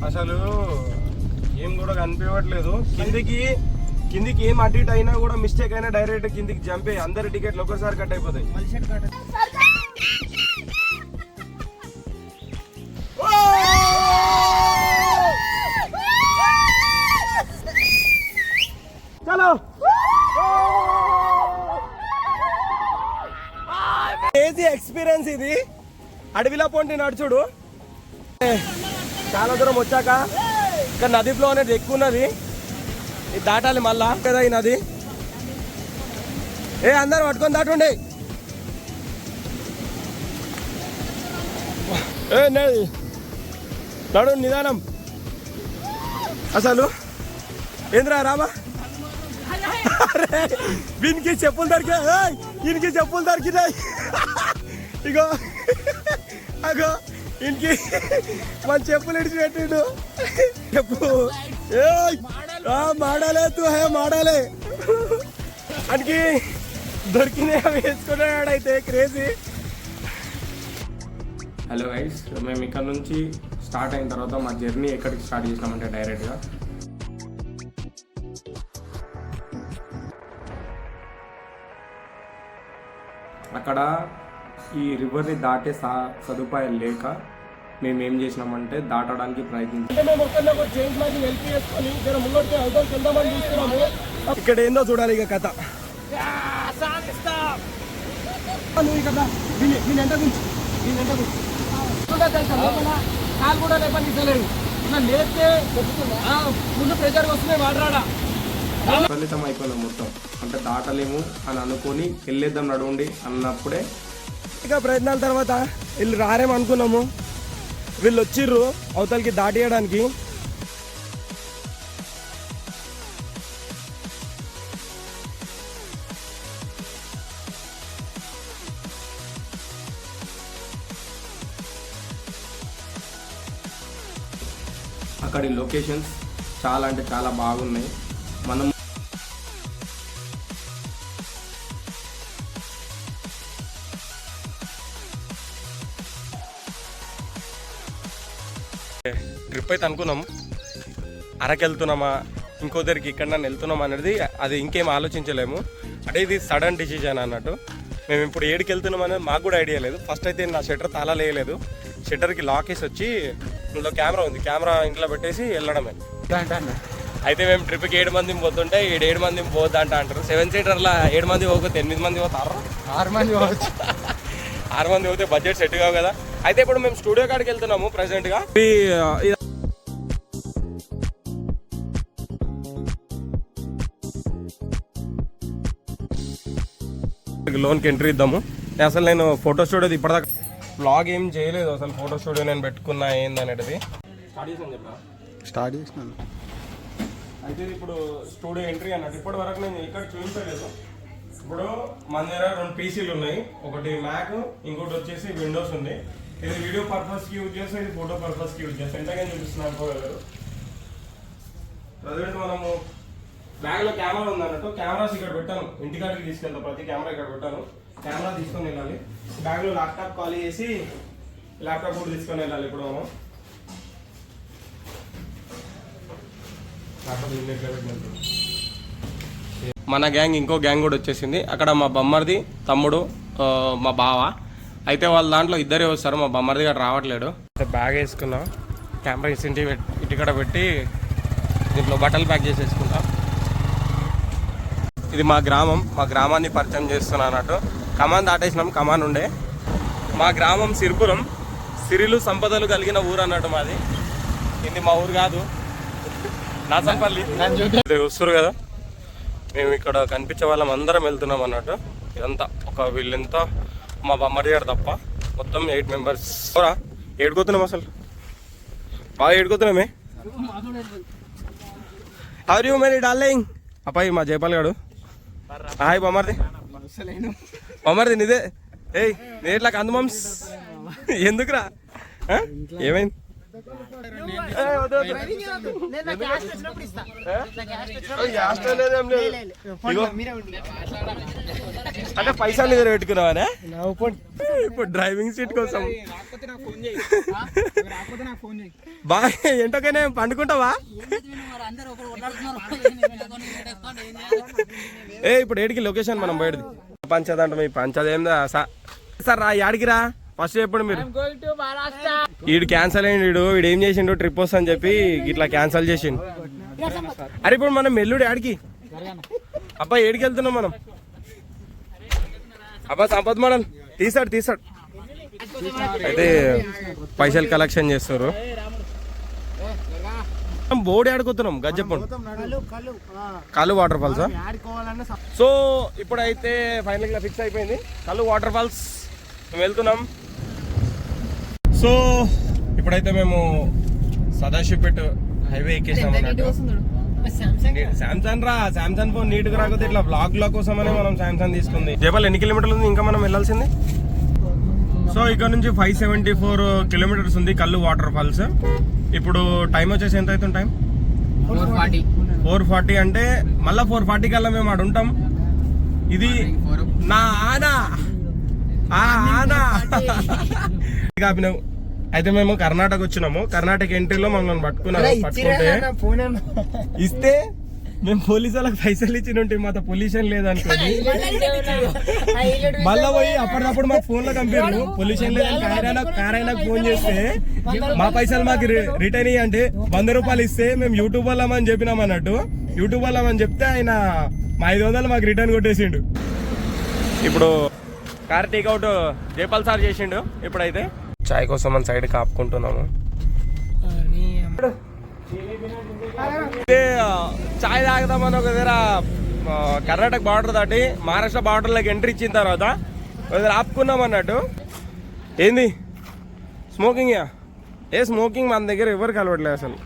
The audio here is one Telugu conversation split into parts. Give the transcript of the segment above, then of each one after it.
అసలు ఏం కూడా కనిపించట్లేదు. కిందికి ఏం అటు ఇటు అయినా కూడా మిస్టేక్ అయినా డైరెక్ట్ కిందికి జంపే అందరి టికెట్లు ఒక్కసారి కట్ అయిపోతాయి. చలో క్రేజీ ఎక్స్పీరియన్స్ ఇది. అడవిలో పొంటి నడుచుడు. చాలా దూరం వచ్చాక ఇక్కడ నది ఫ్లో అనేది ఎక్కువ ఉన్నది, ఇది దాటాలి మళ్ళా కదా ఈ నది. అందరు పట్టుకొని దాటుండే. నడు నిదానం. అసలు ఏంద్రా రామా, వీనికి చెప్పులు దొరికాయి, ఈయనకి చెప్పులు దొరికినాయి. ఇగో అగో ఇంటికి మన చెప్పులు ఇడిచి పెట్టిండు. చెప్పు మాడాలే తూ హే మాడాలే అనికి దొరికినాయి వేసుకున్నాడైతే క్రేజీ. హలో గైస్, మేము ఇక్కడ నుంచి స్టార్ట్ అయిన తర్వాత మా జర్నీ ఎక్కడికి స్టార్ట్ చేసినామంటే డైరెక్ట్గా అక్కడ ఈ రివర్ని దాటే సదుపాయం లేక మేము ఏం చేసినామంటే దాటడానికి ప్రయత్నించాం. ఇక్కడ ఏందో చూడాలి ఇక కథ. కూడా లేపనిస్తలేదు, లేస్తే ముందు ప్రెజర్ వస్తున్నాయి మాట్లాడా. ఫలితం అయిపోయింది మొత్తం. అంటే దాటలేము అని అనుకొని వెళ్ళేద్దాం నడవండి అన్నప్పుడే ఇక ప్రయత్నాల తర్వాత వీళ్ళు రారేమో అనుకున్నాము. వీళ్ళు వచ్చిర్రు అవతలకి దాటియడానికి. అక్కడి లొకేషన్స్ చాలా అంటే చాలా బాగున్నాయి. మనం ట్రిప్ అయితే అనుకున్నాము, అరకెళ్తున్నామా ఇంకో దగ్గరికి ఇక్కడ నన్ను వెళ్తున్నామా అనేది అది ఇంకేం ఆలోచించలేము. అంటే ఇది సడన్ డిసిజన్ అన్నట్టు. మేము ఇప్పుడు ఏడికి వెళ్తున్నాం అనేది మాకు కూడా ఐడియా లేదు. ఫస్ట్ అయితే నా షట్టర్ తాళాలు వేయలేదు, షట్టర్కి లాక్ వేసి వచ్చి ఇందులో కెమెరా ఉంది, కెమెరా ఇంట్లో పెట్టేసి వెళ్ళడమే. అయితే మేము ట్రిప్కి 7 మంది పోతుంటే 7 మంది పోద్దంట అంటారు. 7 సీటర్లో 7 మంది పోతే 8 మంది పోతారు, 6 మంది పోవచ్చు. 6 మంది పోతే బడ్జెట్ సెట్ కావు కదా. అయితే ఇప్పుడు మేము స్టూడియో కాడికి వెళ్తున్నాము ప్రెసెంట్గా. లోన్కి ఎంట్రీ ఇద్దాము. అసలు నేను ఫోటో స్టూడియో ఇప్పటిదాకా బ్లాగ్ ఏం చేయలేదు. అసలు ఫోటో స్టూడియో నేను పెట్టుకున్నా ఏందనేది స్టార్ట్ చేసినాను. అయితే ఇప్పుడు స్టూడియో ఎంట్రీ అన్నట్టు ఇప్పటి వరకు నేను ఇక్కడ చూపించలేదు. ఇప్పుడు మన దగ్గర 2 పీసీలు ఉన్నాయి, ఒకటి మ్యాక్, ఇంకోటి వచ్చేసి విండోస్ ఉంది. ఇది వీడియో పర్పస్కి యూజ్ చేస్తాం, ఇది ఫోటో పర్పస్కి యూజ్ చేస్తాం. ఎంతగా చూపిస్తున్నాను అనుకోగలరు. ప్రజెంట్ మనము బ్యాగ్లో కెమెరా ఉంది అన్నట్టు. కెమెరాస్ ఇక్కడ పెట్టాను, ఇంటికాడికి తీసుకెళ్తాను. ప్రతి కెమెరా ఇక్కడ పెట్టాను. కెమెరా తీసుకొని వెళ్ళాలి. బ్యాగ్లో ల్యాప్టాప్ ఖాళీ చేసి ల్యాప్టాప్ కూడా తీసుకొని వెళ్ళాలి. ఇప్పుడు మనం మన గ్యాంగ్ ఇంకో గ్యాంగ్ కూడా వచ్చేసింది. అక్కడ మా బొమ్మర్ది తమ్ముడు, మా బావ. అయితే వాళ్ళ దాంట్లో ఇద్దరే వస్తారు, మా బొమ్మర్ది గారు రావట్లేడు. బ్యాగ్ వేసుకున్నాం, కెమెరా ఇంటికాడ పెట్టి దీంట్లో బట్టలు ప్యాక్ చేసేసుకుంటాం. ఇది మా గ్రామం, మా గ్రామాన్ని పరిచయం చేస్తున్నా అన్నట్టు. కమాన్ దాటేసినాం, కమాన్ ఉండే. మా గ్రామం సిరిపురం, సిరిలు సంపదలు కలిగిన ఊరు అన్నట్టు మాది. ఇది మా ఊరు కాదు, నాసంపల్లి. వస్తారు కదా, మేము ఇక్కడ కనిపించే వాళ్ళం అందరం వెళ్తున్నాం అన్నట్టు. ఇదంతా ఒక వీళ్ళంతా మా బొమ్మడి గారు తప్ప మొత్తం 8 మెంబర్స్. ఏడుకోతున్నాం, అసలు బాగా ఏడుకోతున్నామే. హౌ యూ మేరీ డార్లింగ్? అబ్బాయి మా జయపాల్ గారు. హాయ్ బొమ్మర్ది. బొమ్మర్ది నీదే. ఏయ్ నేను ఇట్లా కందమాంస్ ఎందుకురా, ఏమైంది? అంటే పైసలు దగ్గర పెట్టుకున్నావానే ఇప్పుడు డ్రైవింగ్ సీట్ కోసం. బాగా ఎంటోకైనా పండుకుంటావా? ఏ ఇప్పుడు ఏడికి లొకేషన్ మనం పోయేది పంచదంట మీ పంచదేందా సార్ రా యాడికి రా ఫస్ట్ చెప్పండి మీరు. వీడు క్యాన్సల్ అయ్యిండు, వీడు ఏం చేసిండు ట్రిప్ వస్తా అని చెప్పి ఇట్లా క్యాన్సల్ చేసిండు. అరే ఇప్పుడు మనం ఎల్లుడు యాడికి అబ్బా ఏడికి వెళ్తున్నాం మనం? అబ్బా సంపత్ మోడల్ తీసాడు అయితే పైసలు కలెక్షన్ చేస్తారు. బోర్డు ఆడుకుతున్నాం గజ్జప్పండి కళ్ళు వాటర్ ఫాల్స్. సో ఇప్పుడైతే ఫైనల్ గా ఫిక్స్ అయిపోయింది కళ్ళు వాటర్ ఫాల్స్ మేము వెళ్తున్నాం. సో ఇప్పుడైతే మేము సదాశివపేట హైవే ఎక్కేసాం అన్నట్టు. శాంసంగ్ రా శాంసంగ్ ఫోన్ నీట్ గా రాకపోతే ఇట్లా బ్లాగ్ లో కోసమనే మనం శాంసంగ్ తీసుకుంది. జేబల్ ఎన్ని కిలోమీటర్లు ఉంది ఇంకా మనం వెళ్ళాల్సింది? సో ఇక్కడ నుంచి 574 కిలోమీటర్స్ ఉంది కళ్ళు వాటర్ ఫాల్స్. ఇప్పుడు టైం వచ్చేసి ఎంత అవుతుంది? టైం 4:40 అంటే మళ్ళీ 4:40 కల్లా మేము ఆడ ఉంటాం. ఇది నా ఆనా కాపినావు. అయితే మేము కర్ణాటక వచ్చినాము. కర్ణాటక ఎంట్రీలో మమ్మల్ని పట్టుకుంటే ఇస్తే మేము పోలీసు వాళ్ళకి పైసలు ఇచ్చిన ఉంటే మాతో పొల్యూషన్ లేదనుకోండి మళ్ళా పోయి అప్పటికప్పుడు మాకు ఫోన్ లో కంపారు పొల్యూషన్ లేదని కారైనా ఫోన్ చేస్తే మా పైసలు మాకు రిటర్న్ ఇవ్వంటే 100 రూపాయలు ఇస్తే మేము యూట్యూబ్ వాళ్ళమని చెప్పినాం అన్నట్టు. యూట్యూబ్ వాళ్ళమని చెప్తే ఆయన మా 500 మాకు రిటర్న్ కొట్టేసిండు. ఇప్పుడు కార్ టేక్అవుట్ జైపాల్ సార్ చేసిండు. ఇప్పుడైతే చాయ్ కోసం మన సైడ్ కాపుకుంటున్నాము. చాయ్ తాగుదామని ఒక దగ్గర కర్ణాటక బార్డర్ దాటి మహారాష్ట్ర బార్డర్లోకి ఎంట్రీ ఇచ్చిన తర్వాత ఒక దగ్గర ఆపుకున్నాం అన్నట్టు. ఏంది స్మోకింగ్? ఏ స్మోకింగ్ మన దగ్గర ఎవరికి అలవట్లేదు అసలు.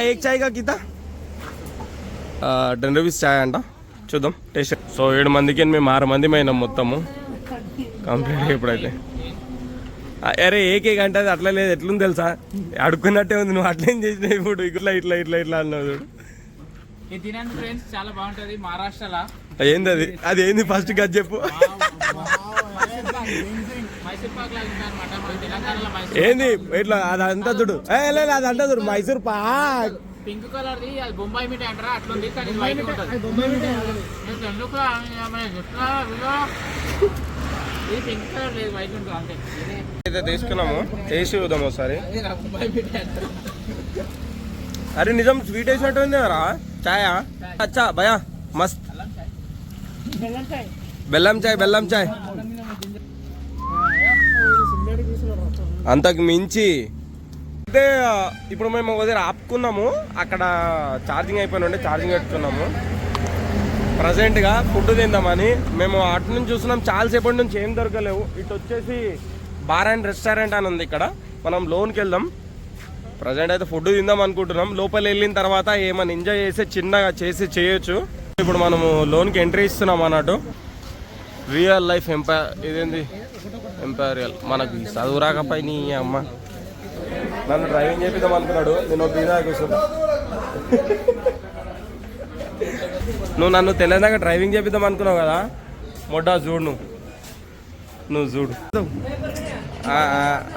ఏక్ చాయ్ కా కితా 10 రూపీస్ చాయ్ అంట. చూద్దాం టేస్ట్. సో 7 మందికి మేము 6 మంది అయినాం మొత్తము కంప్లీట్. ఇప్పుడైతే అరే ఏకేక్ అంటే అది అట్లా లేదు, ఎట్లుంది తెలుసా? అడుక్కున్నట్టే ఉంది. నువ్వు అట్లేం చేసినావు ఇప్పుడు ఇట్లా ఇట్లా ఇట్లా ఇట్లా అన్నావు చూడు. చాలా బాగుంటది మహారాష్ట్రలో. ఏంది అది? అది ఏంది ఫస్ట్ గది చెప్పు. ఏంది ఇట్లా అదంతా చూడు, అదంతా చూడు Mysore Pak pink colour the. అది బొంబాయి మిఠాయి అంటారా అట్లుంది, కానీ వైట్ ఉంటుంది. ఇది పింక్ కలర్ లేదు, వైట్ ఉంటుంది అంతే. అయితే తీసుకున్నాము, టేస్ట్ చూద్దాం ఒకసారి. అరే నిజం స్వీట్ వేసినట్టు ఉంది రా చాయా. అచ్చా భయా మస్త్ బెల్లం చాయ్ అంతకు మించి. అయితే ఇప్పుడు మేము ఒక దగ్గర ఆపుకున్నాము. అక్కడ ఛార్జింగ్ అయిపోయినండి, ఛార్జింగ్ పెట్టుకున్నాము. ప్రజెంట్గా ఫుడ్ తిందామని మేము అటు నుంచి చూస్తున్నాం. చాలాసేపటి నుంచి ఏం దొరకలేవు. ఇటు వచ్చేసి బార్ అండ్ రెస్టారెంట్ అని ఉంది. ఇక్కడ మనం లోన్కి వెళ్దాం. ప్రజెంట్ అయితే ఫుడ్ తిందాం అనుకుంటున్నాం. లోపల వెళ్ళిన తర్వాత ఏమైనా ఎంజాయ్ చేసి చిన్నగా చేయొచ్చు. ఇప్పుడు మనము లోన్కి ఎంట్రీ ఇస్తున్నాం అన్నట్టు. రియల్ లైఫ్ ఇదేంది ఎంపైరియల్. మనకి చదువు రాకపోయి నీ అమ్మ నన్ను డ్రైవింగ్ చేపిద్దాం అనుకున్నాడు. నేను బీదా కూర్చున్నా. నువ్వు నన్ను తెలియదాకా డ్రైవింగ్ చేపిద్దాం అనుకున్నావు కదా. మొడ్డా చూడు నువ్వు చూడు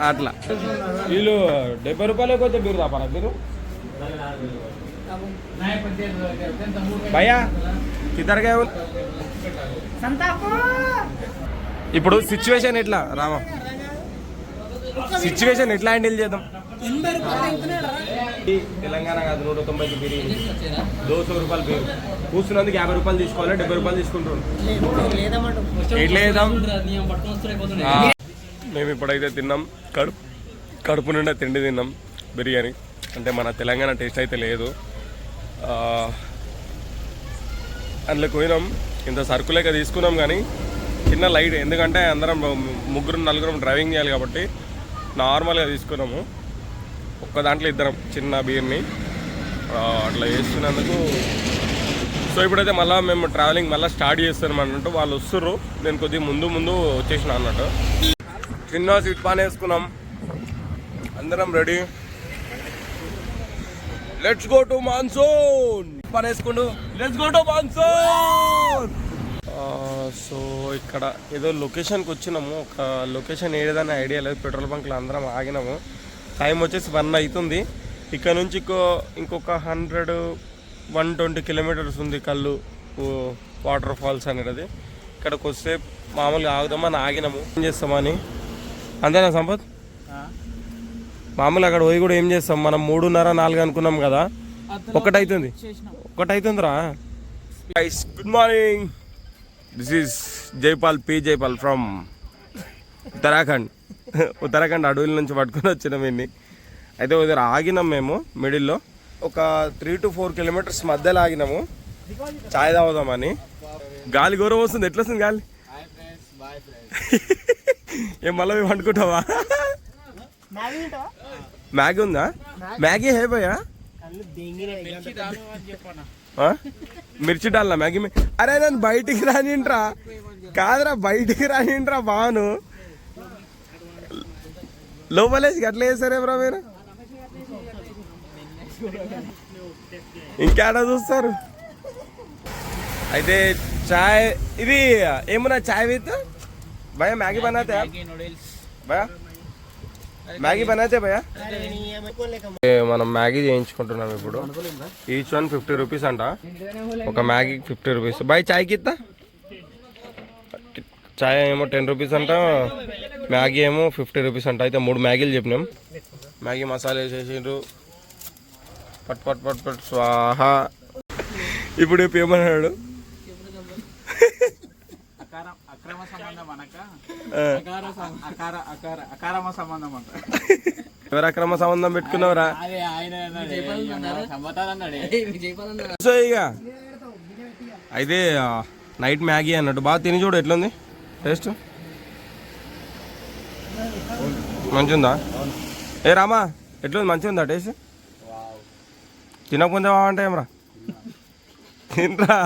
అట్లా. వీళ్ళు 70 రూపాయలు కొద్ది బీరు రాపాలా మీరు? భయ్యా కిద్దరుగా ఇప్పుడు సిచ్యువేషన్ ఎట్లా రామా? సిచ్యువేషన్ ఎట్లా హ్యాండిల్ చేద్దాం? తెలంగాణ కాదు 190 బిర్యానీ 200 రూపాయలు బీరు. కూర్చున్నందుకు 50 రూపాయలు తీసుకోవాలి, 70 రూపాయలు తీసుకుంటున్నాం. ఎట్లా చేద్దాం? మేము ఇప్పుడైతే తిన్నాం. కడుపు నిండా తిండి తిన్నాం. బిర్యానీ అంటే మన తెలంగాణ టేస్ట్ అయితే లేదు. అందులోకి పోయినాం. ఇంత సరుకులేక తీసుకున్నాం కానీ చిన్న లైట్, ఎందుకంటే అందరం 3-4 డ్రైవింగ్ చేయాలి కాబట్టి నార్మల్గా తీసుకున్నాము. ఒక్క దాంట్లో 2 చిన్న బీర్ని అట్లా వేస్తున్నందుకు. సో ఇప్పుడైతే మళ్ళీ మేము ట్రావెలింగ్ మళ్ళీ స్టార్ట్ చేస్తున్నాం అన్నట్టు. వాళ్ళు వస్తుర్రు, నేను కొద్దిగా ముందు వచ్చేసిన అన్నట్టు. చిన్న స్వీట్ పాన్ వేసుకున్నాం, అందరం ready. Let's go to monsoon. Paan వేసుకుంటూ let's go to monsoon. So ఇక్కడ ఏదో లొకేషన్కి వచ్చినాము. ఒక లొకేషన్ ఏదైనా ఐడియా లేదు. పెట్రోల్ బంక్లో అందరం ఆగినాము. టైం వచ్చేసి 1 అవుతుంది. ఇక్కడ నుంచి ఇంకొక 120 కిలోమీటర్స్ ఉంది కళ్ళు వాటర్ ఫాల్స్ అనేది. ఇక్కడికి వస్తే మామూలుగా ఆగుదామని ఆగినాము, ఏం చేస్తామని. అంతేనా సంపత్? మామూలు అక్కడ పోయి కూడా ఏం చేస్తాం, మనం 3:30-4 అనుకున్నాం కదా, 1 అవుతుందిరా. Good morning, this is Jaipal from Uttarakhand అడవుల నుంచి పట్టుకొని వచ్చినాం ఇన్ని. అయితే ఉదయం ఆగినాం మేము మిడిల్లో, ఒక 3 to 4 కిలోమీటర్స్ మధ్యలో ఆగినాము చాయ్ తాగుదామని. గాలి ఘోరం వస్తుంది, ఎట్లా వస్తుంది గాలి? ఏం మళ్ళీ వండుకుంటావా? మ్యాగీ ఉందా? మ్యాగీ హే భయ్యా, మిర్చి డాల్నా మ్యాగీ అరే నన్ను బయటికి రానింట్రా, కాదురా బయటికి రానింట్రా బాను, లోపలేసి అట్లా వేసారే బ్రా మీరు, ఇంకేడా చూస్తారు. అయితే చాయ్ ఇది ఏమన్నా చాయ్ విత్ భయ్యా మ్యాగీ బనాతే భయ్యా, మ్యాగీ బనాతే భయ్యా. మనం మ్యాగీ చేయించుకుంటున్నాం ఇప్పుడు. ఈచ్ వన్ 50 రూపీస్ అంట, ఒక మ్యాగీ 50 రూపీస్. బాయ్ చాయ్ కిత్తా? చాయ్ ఏమో 10 రూపీస్ అంట, మ్యాగీ ఏమో 50 రూపీస్ అంట. అయితే 3 మ్యాగీలు చెప్పినాం. మ్యాగీ మసాలా వేసేసిండ్రు, పట్ పట్ పట్ పట్ స్వాహా. ఇప్పుడు ఏమన్నాడు? ఎవరు అక్రమ సంబంధం పెట్టుకున్నావురా? సో ఇక అయితే నైట్ మ్యాగీ అన్నట్టు బాగా తిని చూడు, ఎట్లుంది టేస్ట్? మంచిగుందా? ఏ రామా ఎట్లుంది, మంచిగా ఉందా టేస్ట్? తినకుండా అంటే ఏమరా తినరా.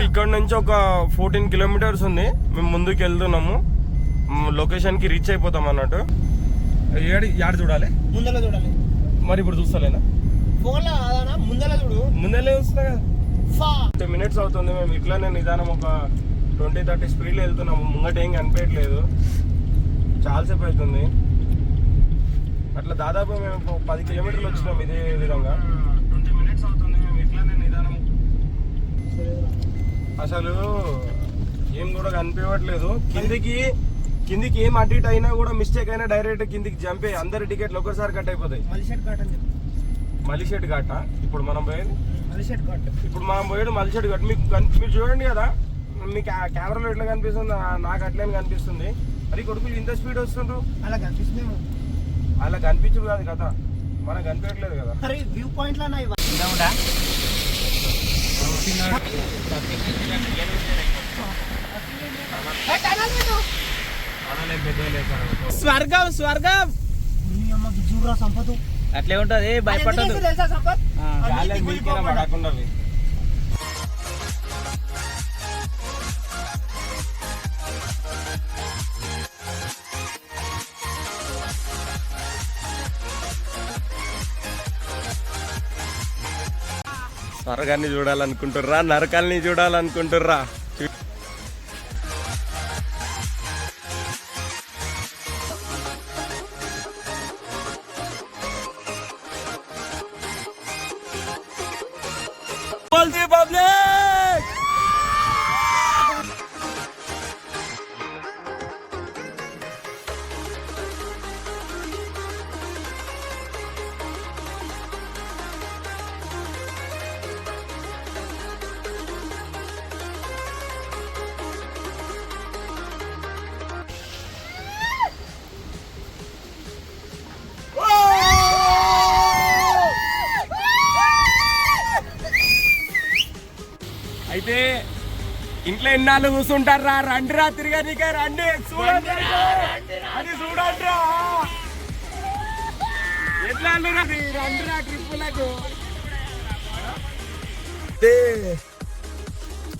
ఇక్కడ నుంచి ఒక 14 కిలోమీటర్స్ ఉంది, మేము ముందుకు వెళ్తున్నాము, లొకేషన్కి రీచ్ అయిపోతాం అన్నట్టు. యాడ చూడాలి? ముందర చూడాలి. మరి ఇప్పుడు చూస్తలేనా? ముందరే చూస్తున్నా కదా. 10 minutes అవుతుంది, మేము ఇట్లానే నిదానం ఒక 20-30 స్పీడ్లో వెళ్తున్నాము. ముంగట ఏం కనిపించట్లేదు, చాలాసేపు అవుతుంది. అట్లా దాదాపు మేము 10 కిలోమీటర్లు వచ్చినాం ఇదే విధంగా. 20 minutes అవుతుంది, మేము ఇట్లానే నిదానం. అసలు ఏం కూడా కనిపించట్లేదు. కిందికి ఏం అటు ఇటు అయినా కూడా మిస్టేక్ అయినా డైరెక్ట్ కిందికి జంపే, అందరి టికెట్లు ఒకసారి కట్ అయిపోతాయి. మలిషెట్ ఘాట ఇప్పుడు మనం పోయేది, మలిషెట్ ఘాట్. మీరు చూడండి కదా, మీకు కెమెరాలో ఎట్లా కనిపిస్తుంది, నాకు అట్లనే కనిపిస్తుంది. మరి కొడుకులు ఇంత స్పీడ్ వస్తుండ్రు, అలా కనిపించదు కాదు కదా, మనకు కనిపించట్లేదు కదా. వ్యూ పాయింట్ స్వర్గం సంపద అట్లే ఉంటది, భయపడదు. స్వర్గాన్ని చూడాలనుకుంటుర్రా, నరకాలని చూడాలనుకుంటుర్రా? పబ్లిక్ అయితే ఇంట్లో ఎన్నాళ్ళు కూర్చుంటారా? రండిరా తిరగనికే, రండి చూడండి, అది చూడండిరా ఎట్లా రండిరా ట్రిప్పులకు.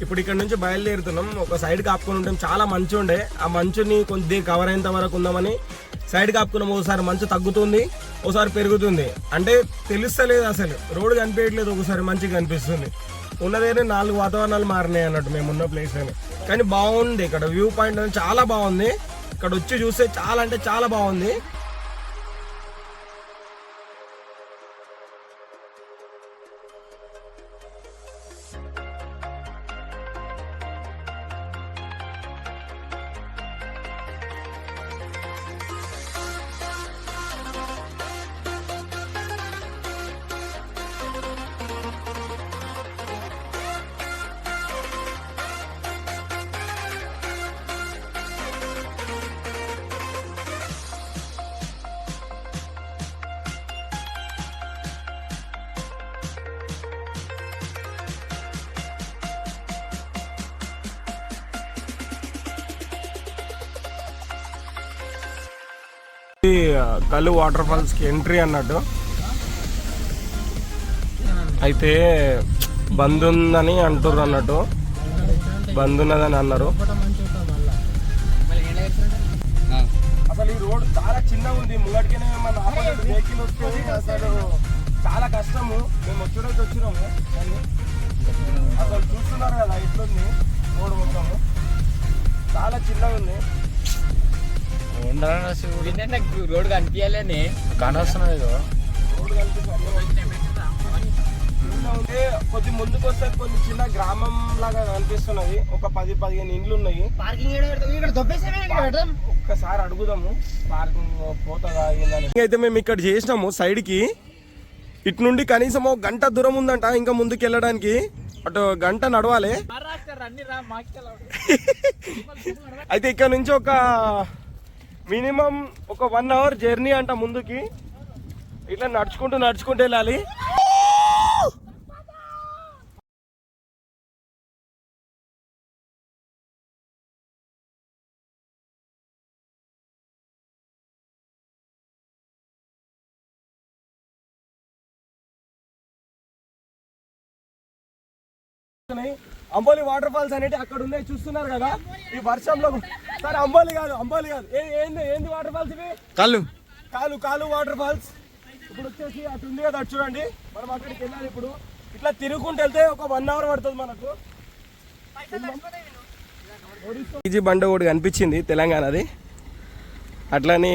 ఇప్పుడు ఇక్కడ నుంచి బయలుదేరుతున్నాం, ఒక సైడ్ కాపుకొని ఉంటాం. చాలా మంచు ఉండే, ఆ మంచుని కొద్దిగా కవర్ అయినంత వరకు ఉందామని సైడ్ కాపుకున్నాం. ఒకసారి మంచు తగ్గుతుంది, ఒకసారి పెరుగుతుంది, అంటే తెలుస్తలేదు అసలు, రోడ్డు కనిపించట్లేదు. ఒకసారి మంచిగా కనిపిస్తుంది. ఉన్నదేనే 4 వాతావరణాలు మారినాయి అన్నట్టు మేము ఉన్న ప్లేస్ అని. కానీ బాగుంది ఇక్కడ వ్యూ పాయింట్ అనేది చాలా బాగుంది. ఇక్కడ వచ్చి చూస్తే చాలా అంటే చాలా బాగుంది. కల్లు వాటర్ ఫాల్స్ కి ఎంట్రీ అన్నట్టు. అయితే బంద్ ఉందని అంటుర్రు అన్నట్టు, బంద్ ఉన్నదని అన్నారు. అసలు ఈ రోడ్ చాలా చిన్నగా ఉంది, ముంగటికనే మన ఆపోజిట్ వెహికల్ వస్తుంది, అసలు చాలా కష్టము. మేము వచ్చినాము కానీ అసలు చూస్తున్నారు కదా ఎట్లుంది రోడ్ మొత్తము, చాలా చిన్నగా ఉంది. రోడ్ కనిపించాలని కానొస్తున్నది రోడ్ కనిపిస్తుంది, కొద్ది ముందుకు వస్తే కొన్ని చిన్న గ్రామం లాగా కనిపిస్తున్నది. ఒక 10-15 ఇండ్లు ఉన్నాయి. ఒక్కసారి అడుగుదాము పార్కింగ్ పోతుందా అయితే. మేము ఇక్కడ చేసినాము సైడ్ కి, ఇటు నుండి కనీసం ఒక గంట దూరం ఉందంట ఇంకా ముందుకు వెళ్ళడానికి, అటు గంట నడవాలి. అయితే ఇక్కడ నుంచి ఒక మినిమం ఒక 1 అవర్ జర్నీ అంట ముందుకి. ఇట్లా నడుచుకుంటూ వెళ్ళాలి. అంబోలి వాటర్ ఫాల్స్ అనేవి అక్కడ ఉన్నాయి, చూస్తున్నారు కదా ఈ వర్షంలో. సరే అంబోలి కాదు ఏంది వాటర్ ఫాల్స్ ఇవి? కాలు వాటర్ ఫాల్స్. ఇప్పుడు వచ్చేసి అటు ఉంది కదా, అటు చూడండి. మనం అక్కడికి వెళ్ళాలి. ఇప్పుడు ఇట్లా తిరుగుకుంటూ వెళ్తే ఒక 1 అవర్ పడుతుంది మనకు. ఈజీ బండ కూడా కనిపించింది తెలంగాణది. అట్లని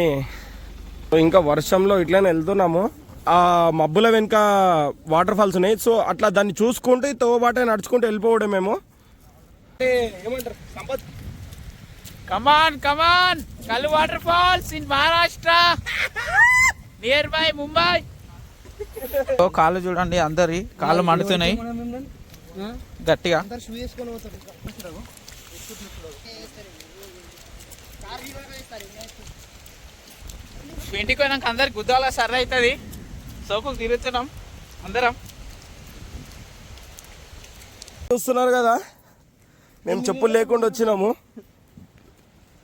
ఇంకా వర్షంలో ఇట్లానే వెళ్తున్నాము. ఆ మబ్బుల వెనుక వాటర్ ఫాల్స్ ఉన్నాయి. సో అట్లా దాన్ని చూసుకుంటూ తోబాటే నడుచుకుంటూ వెళ్ళిపోవడం మేము. ఏమంటారు Sampath? Come on Kalu waterfalls in Maharashtra nearby Mumbai. కాళ్ళు చూడండి, అందరి కాళ్ళు మండుతున్నాయి గట్టిగా. ఇంటికి పోయినాక అందరికి గుద్దాల సర్ర అవుతుంది. సోకుకు తిరుగుతున్నాం అందరం. చూస్తున్నారు కదా మేము చెప్పులు లేకుండా వచ్చినాము.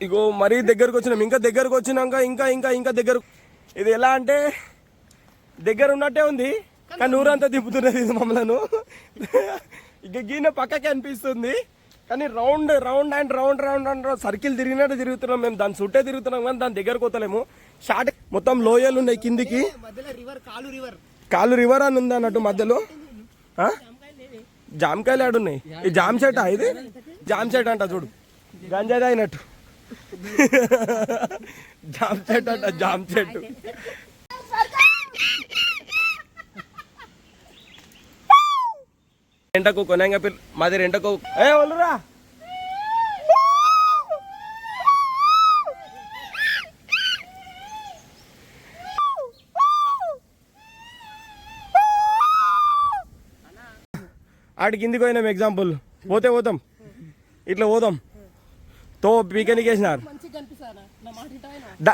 ఇగో మరీ దగ్గరకు వచ్చినాం. ఇంకా దగ్గరకు వచ్చినాక ఇంకా దగ్గర. ఇది ఎలా అంటే దగ్గర ఉన్నట్టే ఉంది కానీ ఊరంతా తిప్పుతున్నది ఇది మమ్మల్ని. ఇక గీన పక్కకి అనిపిస్తుంది కానీ రౌండ్ సర్కిల్ తిరిగినట్టు తిరుగుతున్నాం మేము. దాని చుట్టే తిరుగుతున్నాం కానీ దాని దగ్గరకు పోతలేము. షార్ట్ మొత్తం లోయలు ఉన్నాయి కిందికి. కాలు రివర్ అని ఉంది అన్నట్టు మధ్యలో. జామకాయలు ఆడున్నాయి. ఈ జామ్ చెట్ట, ఇది జామ్ చెట్టు అంట చూడు, గంజాయి అయినట్టు. జామ్ చెట్టు అంట, జామ్ చెట్టు. రెంటకు కొనంగా మాది రెంటకు ఒళ్ళురా. ఆడికి కిందికి పోయినాం. ఎగ్జాంపుల్ పోతాం ఇట్లా పోదాం తో పీకనికి వేసినారు.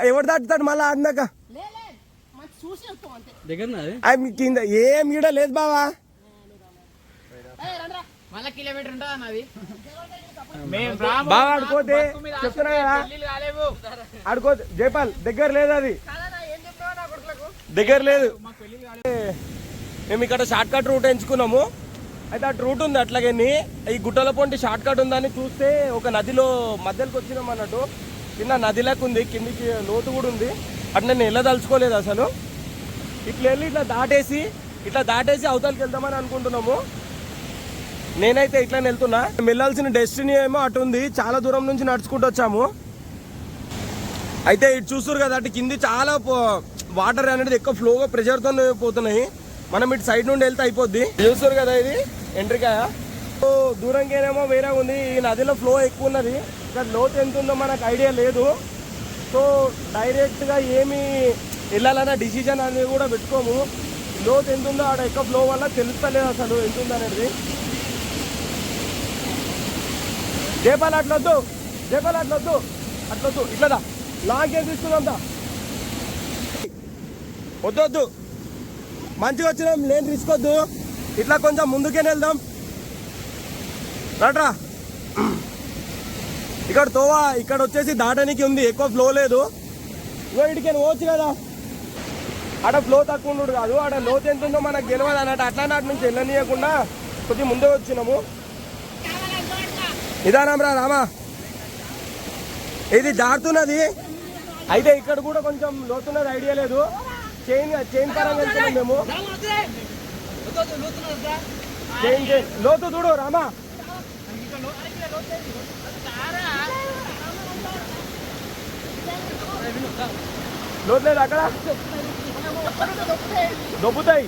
ఎవరు దాటుతాడు మళ్ళా ఆడినాక కింద ఏం గీడ లేదు బావా. బాగా ఆడుకోతే చెప్తున్నా కదా, ఆడుకోతే జైపాల్ దగ్గర లేదు, అది దగ్గర లేదు. మేము ఇక్కడ షార్ట్ కట్ రూట్ ఎంచుకున్నాము. అయితే అటు రూట్ ఉంది అట్లాగే ఈ గుట్టల పొంటి షార్ట్ కట్ ఉందని చూస్తే ఒక నదిలో మధ్యలోకి వచ్చినాం అన్నట్టు. చిన్న నదిలాగా ఉంది, కిందికి లోతు కూడా ఉంది. అట్లా నేను వెళ్ళదలుచుకోలేదు అసలు. ఇట్లా వెళ్ళి ఇట్లా దాటేసి అవతలకి వెళ్దామని అనుకుంటున్నాము. నేనైతే ఇట్లా వెళ్తున్నా. వెళ్ళాల్సిన డెస్టినీ ఏమో అటు ఉంది, చాలా దూరం నుంచి నడుచుకుంటూ వచ్చాము. అయితే ఇటు చూస్తారు కదా అటు కింది చాలా వాటర్ అనేది ఎక్కువ ఫ్లోగా ప్రెషర్తో పోతున్నాయి. మనం ఇటు సైడ్ నుండి వెళ్తే అయిపోద్ది. చూస్తారు కదా ఇది ఎంట్రికాయ. సో దూరంకేనేమో వేరే ఉంది. ఈ నదిలో ఫ్లో ఎక్కువ ఉన్నది. ఇక్కడ లోతు ఎంత ఉందో మనకు ఐడియా లేదు. సో డైరెక్ట్గా ఏమి వెళ్ళాలన్న డిసిజన్ అనేది కూడా పెట్టుకోము. లోతు ఎంత ఉందో ఆడ ఎక్కువ ఫ్లో వల్ల తెలుస్తలేదు అసలు ఎంత ఉందో అనేది. జేపాలు అట్లొద్దు, జేపాలు అట్లొద్దు, అట్లొద్దు, ఇట్లదా లాంగ్ ఏం తీసుకుందా వద్దొద్దు. మంచిగా వచ్చినాం, లేని తీసుకోవద్దు. ఇట్లా కొంచెం ముందుకే వెళ్దాం. రాట్రా ఇక్కడ తోవా ఇక్కడ వచ్చేసి దాటానికి ఉంది, ఎక్కువ ఫ్లో లేదు. ఇగో ఇటుకే పోవచ్చు కదా. ఆడ ఫ్లో తక్కువ ఉండడు కాదు, ఆడ లోతు ఎంత ఉందో మనకు తెలియదు అన్నట్టు. అట్లా నాటి నుంచి వెళ్ళనీయకుండా కొద్దిగా ముందే వచ్చినాము. నిదానం రా రామా, ఇది జారుతున్నది. అయితే ఇక్కడ కూడా కొంచెం లోతున్నది ఐడియా లేదు. చైన్ పరంగా వెళ్తున్నాం మేము. చైన్ లోతు చూడు రామా. లోతు లేదు అక్కడ, దొబ్బుతాయి.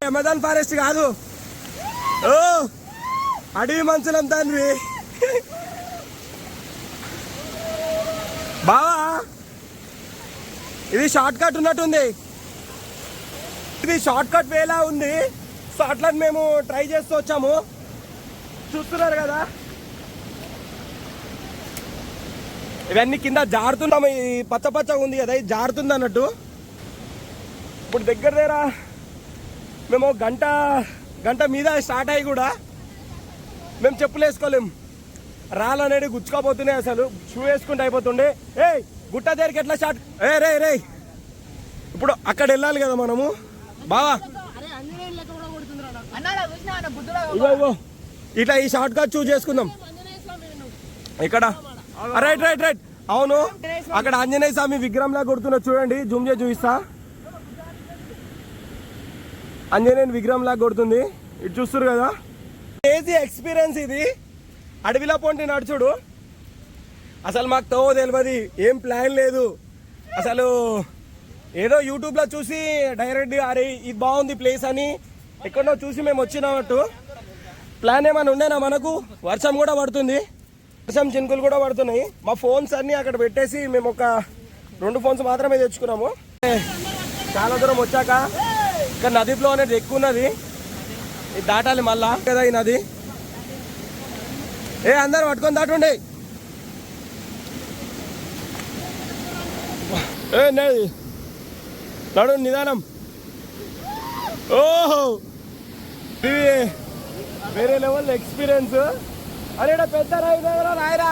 అమెజాన్ ఫారెస్ట్ కాదు, ఓ అడవి మనుషులం తండ్రి. బావా ఇది షార్ట్ కట్ ఉన్నట్టుంది. ఇది షార్ట్ కట్ వేలా ఉంది. సో అట్లా మేము ట్రై చేస్తూ వచ్చాము. చూస్తున్నారు కదా ఇవన్నీ కింద జారుతున్నాము. ఈ పచ్చ పచ్చగా ఉంది కదా, ఇది జారుతుంది అన్నట్టు. ఇప్పుడు దగ్గర మేము గంట మీద స్టార్ట్ అయ్యి కూడా మేము చెప్పులు వేసుకోలేము. రాళ్ళు అనేది గుచ్చుకోపోతున్నాయి. అసలు షూ వేసుకుంటే అయిపోతుండే. గుట్ట దగ్గరికి ఎట్లా స్టార్ట్ రే ఇప్పుడు అక్కడ వెళ్ళాలి కదా మనము. బావా ఇగో ఇట్లా ఈ షార్ట్ కట్ చూస్ చేసుకుందాం. ఇక్కడ రైట్ అవును, అక్కడ ఆంజనేయ స్వామి విగ్రహంలా కొడుతున్నా చూడండి. జూమ్ చేసి చూపిస్తా. ఆంజనేయ విగ్రహంలా కొడుతుంది. ఇటు చూస్తారు కదా, క్రేజీ ఎక్స్పీరియన్స్ ఇది. అడవిలో పొంటి నడుచుడు. అసలు మాకు తోవ తెలియదు, ఏం ప్లాన్ లేదు. అసలు ఏదో యూట్యూబ్లో చూసి డైరెక్ట్ అరే ఇది బాగుంది ప్లేస్ అని ఎక్కడో చూసి మేము వచ్చినట్టు. ప్లాన్ ఏమైనా ఉండేనా మనకు? వర్షం కూడా పడుతుంది, వర్షం చినుకులు కూడా పడుతున్నాయి. మా ఫోన్స్ అన్నీ అక్కడ పెట్టేసి మేము ఒక 2 ఫోన్స్ మాత్రమే తెచ్చుకున్నాము. చాలా దూరం వచ్చాక ఇక్కడ నది ఫ్లో అనేది ఎక్కువ ఉన్నది. ఇది దాటాలి మళ్ళా కదా ఈ నది. అందరు పట్టుకొని దాటుండే. నడు నిదానం. ఓహో ఇది వేరే లెవెల్ ఎక్స్పీరియన్స్. అరే పెద్ద రాయరా.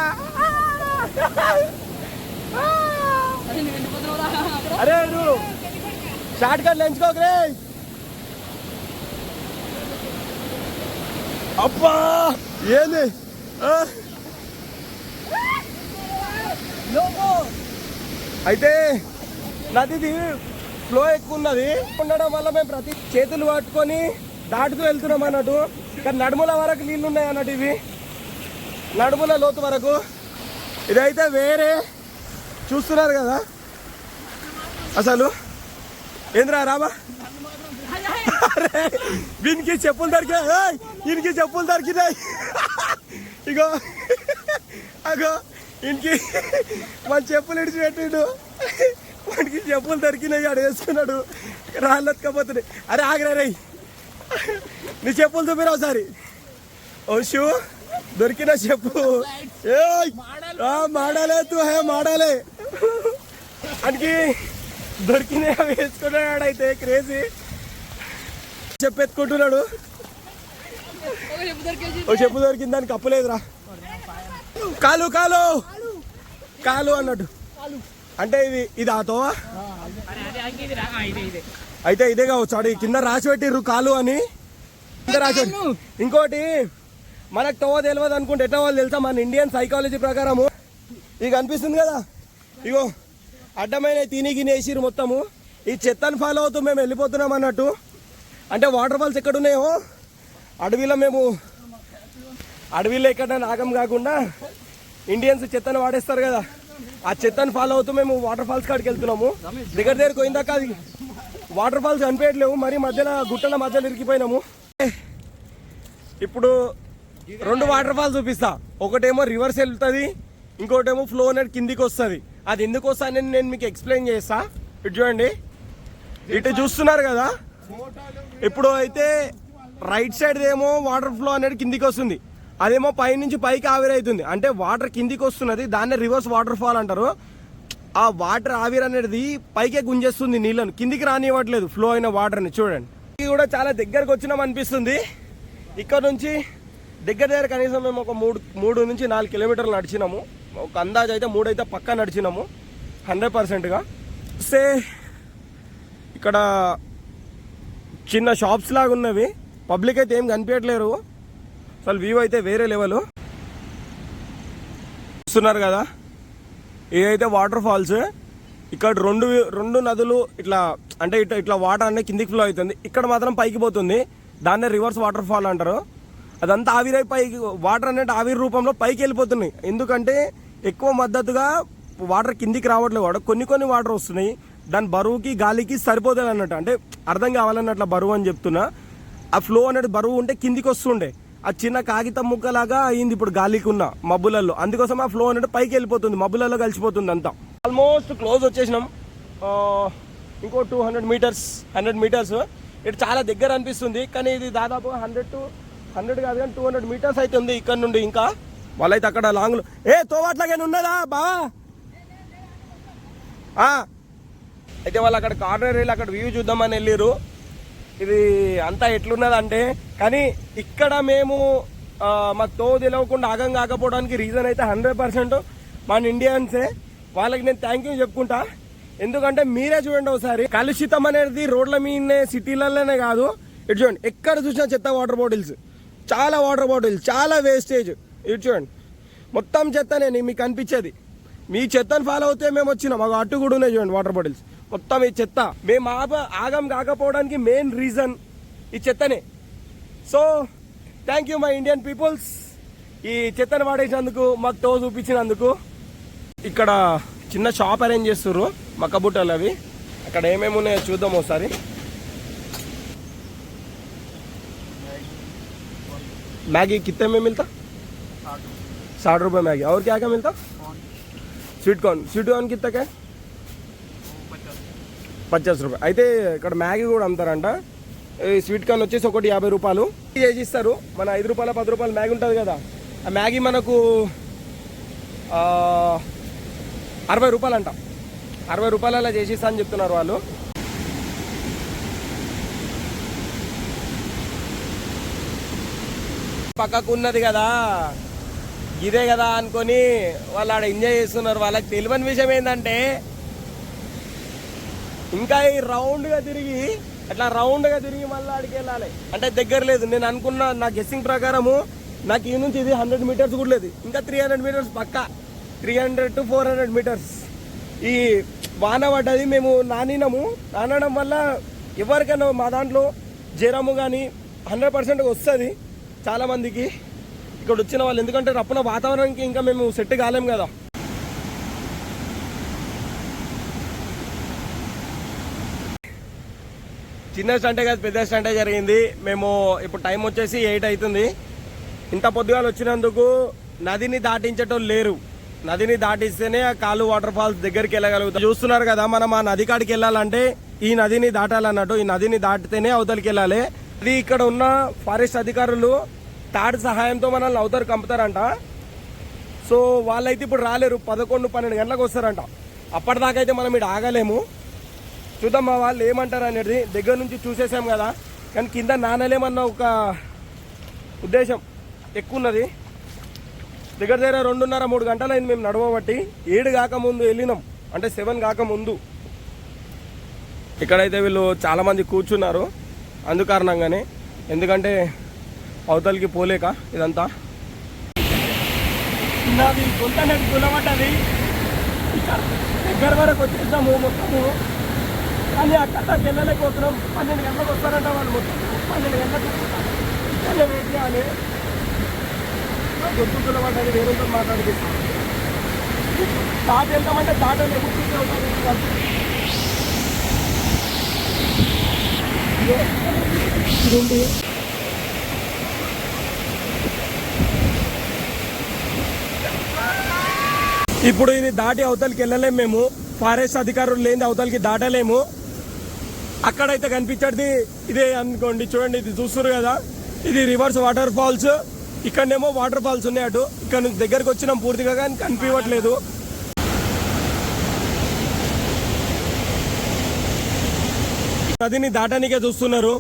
అరే నువ్వు షార్ట్ కట్లు ఎంచుకోకరే. అబ్బా ఏంది అయితే నదిది ఫ్లో ఎక్కువ ఉన్నది ఉండడం వల్ల మేము ప్రతి చేతులు పట్టుకొని దాటుతూ వెళ్తున్నాం అన్నట్టు. కానీ నడుముల వరకు నీళ్ళు ఉన్నాయి అన్నట్టు. ఇవి నడుముల లోతు వరకు. ఇదైతే వేరే చూస్తున్నారు కదా. అసలు ఏంద్రా రామా, వీనికి చెప్పులు దొరికాయి, ఈయనకి చెప్పులు దొరికినాయి. ఇగో అగో ఇంటికి మన చెప్పులు ఇడిచిపెట్టిండు. వాడికి చెప్పులు దొరికినాయి, ఆడ వేసుకున్నాడు. రాళ్ళు ఎత్తుకపోతున్నాయి. అరే ఆగరా రే, నీ చెప్పులు చూపిరా ఒకసారి. ఓ షూ దొరికిన చెప్పు. మాడాలే తూ హే మాడాలే అనికి దొరికిన వేసుకున్నాడు. అయితే క్రేజీ చెప్పెత్తుకుంటున్నాడు. ఓ చెప్పు దొరికింది, దానికి కప్పలేదురా. కాలు కాలు కాలు అన్నట్టు. అంటే ఇది ఆతోవా అయితే ఇదే కావచ్చు. అడి కింద రాసి పెట్టిర్రు కాలు అని, కింద రాసి. ఇంకోటి మనకు తోవ తెలియదు అనుకుంటే ఎట్లా వాళ్ళు తెలుసా? మన ఇండియన్ సైకాలజీ ప్రకారము ఇక అనిపిస్తుంది కదా, ఇగో అడ్డమైన తిని వేసిరు మొత్తము. ఈ చెత్తను ఫాలో అవుతూ మేము వెళ్ళిపోతున్నాం అన్నట్టు. అంటే వాటర్ ఫాల్స్ ఎక్కడున్నాయో అడవిలో ఎక్కడ నాగం కాకుండా ఇండియన్స్ చెత్తను వాడేస్తారు కదా, ఆ చెత్తను ఫాలో అవుతూ మేము వాటర్ ఫాల్స్ కాడికి వెళ్తున్నాము. దగ్గరికి పోయిందాక అది వాటర్ ఫాల్స్ కనిపించట్లేవు, మరి మధ్యలో గుట్టల మధ్యలో ఇరికిపోయినాము. ఇప్పుడు 2 వాటర్ ఫాల్స్ చూపిస్తా. ఒకటేమో రివర్స్ వెళ్తుంది, ఇంకోటేమో ఫ్లో అనేది కిందికి వస్తుంది. అది ఎందుకు వస్తుందని నేను మీకు ఎక్స్ప్లెయిన్ చేస్తా. ఇటు చూడండి, ఇటు చూస్తున్నారు కదా. ఇప్పుడు అయితే రైట్ సైడ్ ఏమో వాటర్ ఫ్లో అనేది కిందికి వస్తుంది, అదేమో పైనుంచి పైకి ఆవిరైతుంది. అంటే వాటర్ కిందికి వస్తున్నది, దాన్నే రివర్స్ వాటర్ ఫాల్ అంటారు. ఆ వాటర్ ఆవిరి అనేది పైకే గుంజేస్తుంది నీళ్ళను, కిందికి రానివ్వట్లేదు ఫ్లో అయిన వాటర్ని. చూడండి, ఇది కూడా చాలా దగ్గరకు వచ్చినాం అనిపిస్తుంది. ఇక్కడ నుంచి దగ్గర కనీసం మేము ఒక 3 నుంచి 4 కిలోమీటర్లు నడిచినాము. ఒక అందాజు అయితే 3 అయితే పక్కా నడిచినాము 100%గా. సే ఇక్కడ చిన్న షాప్స్ లాగా ఉన్నవి, పబ్లిక్ అయితే ఏం కనిపించట్లేరు. అసలు వ్యూ అయితే వేరే లెవెల్. చూస్తున్నారు కదా, ఇదైతే వాటర్ ఫాల్స్. ఇక్కడ రెండు నదులు ఇట్లా అంటే ఇట్లా వాటర్ అనేది కిందికి ఫ్లో అవుతుంది, ఇక్కడ మాత్రం పైకి పోతుంది. దాన్నే రివర్స్ వాటర్ ఫాల్ అంటారు. అదంతా ఆవిరై పైకి వాటర్ అనేది ఆవిరి రూపంలో పైకి వెళ్ళిపోతున్నాయి. ఎందుకంటే ఎక్కువ మద్దతుగా వాటర్ కిందికి రావట్లేదు, కొన్ని వాటర్ వస్తున్నాయి. దాని బరువుకి గాలికి సరిపోతుంది అన్నట్టు, అంటే అర్థం కావాలన్నట్ల బరువు అని చెప్తున్నా. ఆ ఫ్లో అనేది బరువు ఉంటే కిందికి వస్తుండే, ఆ చిన్న కాగితం ముక్కలాగా అయింది ఇప్పుడు గాలికి ఉన్న మబ్బులలో. అందుకోసం ఆ ఫ్లో అనేది పైకి వెళ్ళిపోతుంది, మబ్బులలో కలిసిపోతుంది అంతా. ఆల్మోస్ట్ క్లోజ్ వచ్చేసినాం. ఇంకో 100 మీటర్స్. ఇటు చాలా దగ్గర అనిపిస్తుంది, కానీ ఇది దాదాపు 100 కాదు కానీ 200 మీటర్స్ అయితే ఉంది ఇక్కడ నుండి. ఇంకా వాళ్ళైతే అక్కడ లాంగ్లో తోవాట్లాగానే ఉన్నదా బావా. అయితే వాళ్ళు అక్కడ కార్నర్ వెళ్ళి అక్కడ వ్యూ చూద్దామని వెళ్ళారు. ఇది అంతా ఎట్లున్నదంటే, కానీ ఇక్కడ మేము మాకు తో తెలియకుండా ఆగం కాకపోవడానికి రీజన్ అయితే 100% మన ఇండియన్సే. వాళ్ళకి నేను థ్యాంక్ యూ చెప్పుకుంటా. ఎందుకంటే మీరే చూడండి ఒకసారి, కలుషితం అనేది రోడ్ల మీదనే సిటీలలోనే కాదు, ఇటు చూడండి ఎక్కడ చూసినా చెత్త. వాటర్ బాటిల్స్, చాలా వాటర్ బాటిల్స్, చాలా వేస్టేజ్. ఇటు చూడండి మొత్తం చెత్తనే మీకు కనిపించేది. మీ చెత్తను ఫాలో అవుతే మేము వచ్చినాం. మాకు అటు కూడా ఉన్నాయి చూడండి వాటర్ బాటిల్స్, మొత్తం ఈ చెత్త. మేము ఆగం కాకపోవడానికి మెయిన్ రీజన్ ఈ చెత్తనే. So thank you my Indian peoples, ఈ చెత్తను వాడేసినందుకు, మాకు తో చూపించినందుకు. ఇక్కడ చిన్న షాప్ అరేంజ్ చేస్తుర్రు, మక్కబుట్టలు అవి. అక్కడ ఏమేమి ఉన్నాయో చూద్దాం ఒకసారి. मैगी कितने में मिलता? 60 रुपये मैगी. और क्या क्या मिलता? स्वीट कॉर्न कितना क्या? 50 रुपये. అయితే ఇక్కడ మ్యాగీ కూడా అమ్ముతారంట. ఈ స్వీట్ కార్న్ వచ్చేసి ఒకటి 50 రూపాయలు చేసిస్తారు. మన 5 రూపాయల 10 రూపాయల మ్యాగీ ఉంటుంది కదా, ఆ మ్యాగీ మనకు 60 రూపాయలు అంట. 60 రూపాయలు అలా చేసిస్తా అని చెప్తున్నారు వాళ్ళు. పక్కకు ఉన్నది కదా, ఇదే కదా అనుకొని వాళ్ళు ఆడ ఎంజాయ్ చేస్తున్నారు. వాళ్ళకి తెలియని విషయం ఏంటంటే, ఇంకా ఈ రౌండ్గా తిరిగి మళ్ళీ ఆడికి వెళ్ళాలి. అంటే దగ్గర లేదు. నేను అనుకున్న నా గెస్సింగ్ ప్రకారము నాకు ఈ నుంచి ఇది 100 మీటర్స్ కూడా లేదు, ఇంకా 300 మీటర్స్ పక్కా. 300 to 400 metres. ఈ వాన పడ్డది, మేము నానడం వల్ల ఎవరికైనా మా దాంట్లో జ్వరము కానీ 100% వస్తుంది చాలా మందికి ఇక్కడ వచ్చిన వాళ్ళు. ఎందుకంటే రప్పున వాతావరణానికి ఇంకా మేము సెట్ కాలేం కదా. చిన్న స్టంటే కాదు, పెద్ద స్టంటే జరిగింది. మేము ఇప్పుడు టైం వచ్చేసి 8 అవుతుంది. ఇంత పొద్దుగాలు వచ్చినందుకు నదిని దాటించేటోళ్ళు లేరు. నదిని దాటిస్తేనే ఆ కాలు వాటర్ ఫాల్స్ దగ్గరికి వెళ్ళగలుగుతాం. చూస్తున్నారు కదా, మనం ఆ నది కాడికి వెళ్ళాలంటే ఈ నదిని దాటాలన్నట్టు. ఈ నదిని దాటితేనే అవతలికి వెళ్ళాలి. అది ఇక్కడ ఉన్న ఫారెస్ట్ అధికారులు తాడు సహాయంతో మనల్ని అవతలికి పంపుతారంట. సో వాళ్ళైతే ఇప్పుడు రాలేరు, 11-12 గంటలకు వస్తారంట. అప్పటిదాకా అయితే మనం ఇక్కడ ఆగలేము. చూద్దాం మా వాళ్ళు ఏమంటారు అనేది. దగ్గర నుంచి చూసేసాం కదా, కానీ కింద నానలేమన్న ఒక ఉద్దేశం ఎక్కువ ఉన్నది. దగ్గర 2:30-3 గంటలు అయింది మేము నడవబట్టి. 7 కాకముందు వెళ్ళినాం, అంటే 7 కాకముందు. ఇక్కడైతే వీళ్ళు చాలామంది కూర్చున్నారు అందుకారణంగానే, ఎందుకంటే అవతలికి పోలేక ఇదంతా. నాది కొంత నాకు గులమట్టది. దగ్గర వరకు వచ్చేసాము మొత్తము, కానీ అక్కడికి వెళ్ళలేకపోతున్నాం. 12 గంటలకు వస్తారంట వాళ్ళు. మొత్తం 12 గంటలకు ఇక్కడే వెయిట్ చేయాలి. గుర్తు గులమట్టది, వేరేతో మాట్లాడిపిస్తాం. దాటి వెళ్తామంటే దాటలు ఇప్పుడు ఇది దాటి అవతలికి వెళ్ళలేము మేము. ఫారెస్ట్ అధికారులు లేని అవతలికి దాటలేము. అక్కడైతే కనిపించేది ఇదే అనుకోండి, చూడండి ఇది చూస్తున్నారు కదా, ఇది రివర్స్ వాటర్ ఫాల్స్. ఇక్కడనేమో వాటర్ ఫాల్స్ ఉన్నాయి అటు. ఇక్కడ నుంచి దగ్గరకు వచ్చినాం పూర్తిగా, కానీ కనిపించట్లేదు. నదిని దాటానికే చూస్తున్నారు.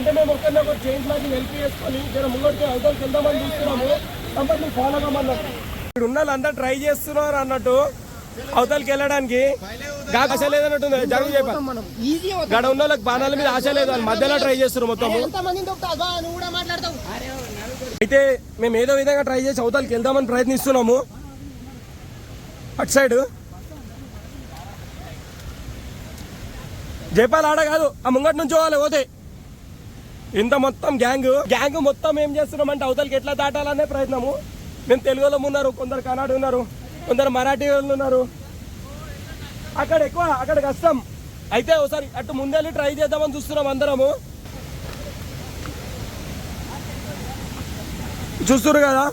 అంటే మేము ఒక్కరిని చైన్స్ లాగా హెల్ప్ చేసుకొని జర ముంగడికి అవతలకి వెళ్దామని చూస్తున్నాము. కంపల్సరీ ఫాలో కమ్మన్నారు. ఇక్కడ ఉన్న వాళ్ళంతా ట్రై చేస్తున్నారు అన్నట్టు అవతలకి వెళ్ళడానికి. గాకు ఆశ లేదన్నట్టుంది. జరుగు చెప్పాలి గడ ఉన్న వాళ్ళకి బాణాల మీద ఆశ లేదు, వాళ్ళు మధ్యలో ట్రై చేస్తున్నారు మొత్తం. అయితే మేము ఏదో విధంగా ట్రై చేసి అవతలకి వెళ్దామని ప్రయత్నిస్తున్నాము. అటు సైడ్ జైపాల్ ఆడ కాదు, ఆ ముంగటి నుంచి వాళ్ళు పోతే ఇంత మొత్తం గ్యాంగ్ మొత్తం ఏం చేస్తున్నామంటే అవతలకి ఎట్లా దాటాలనే ప్రయత్నము. మేము తెలుగు వాళ్ళం ఉన్నారు, కొందరు కన్నడ ఉన్నారు, కొందరు మరాఠీ వాళ్ళు ఉన్నారు. అక్కడ ఎక్కువ, అక్కడ కష్టం. అయితే ఒకసారి అటు ముందెళ్ళి ట్రై చేద్దామని చూస్తున్నాం అందరము. చూస్తున్నారు కదా,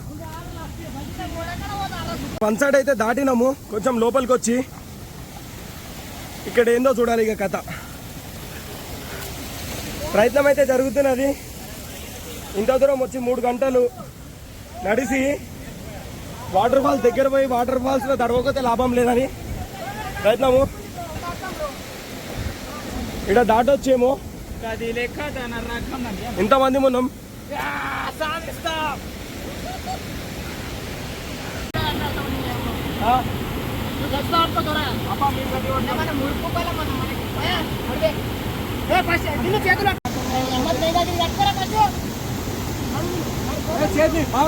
వన్ సైడ్ అయితే దాటినాము. కొంచెం లోపలికి వచ్చి ఇక్కడ ఏందో చూడాలి ఇక కథ. ప్రయత్నం అయితే జరుగుతున్నది. ఇంత దూరం వచ్చి 3 గంటలు నడిచి వాటర్ ఫాల్స్ దగ్గర పోయి వాటర్ ఫాల్స్లో తడవకపోతే లాభం లేదని ప్రయత్నము. ఇక్కడ దాటొచ్చేమో ఇంతమంది ఉన్నాం.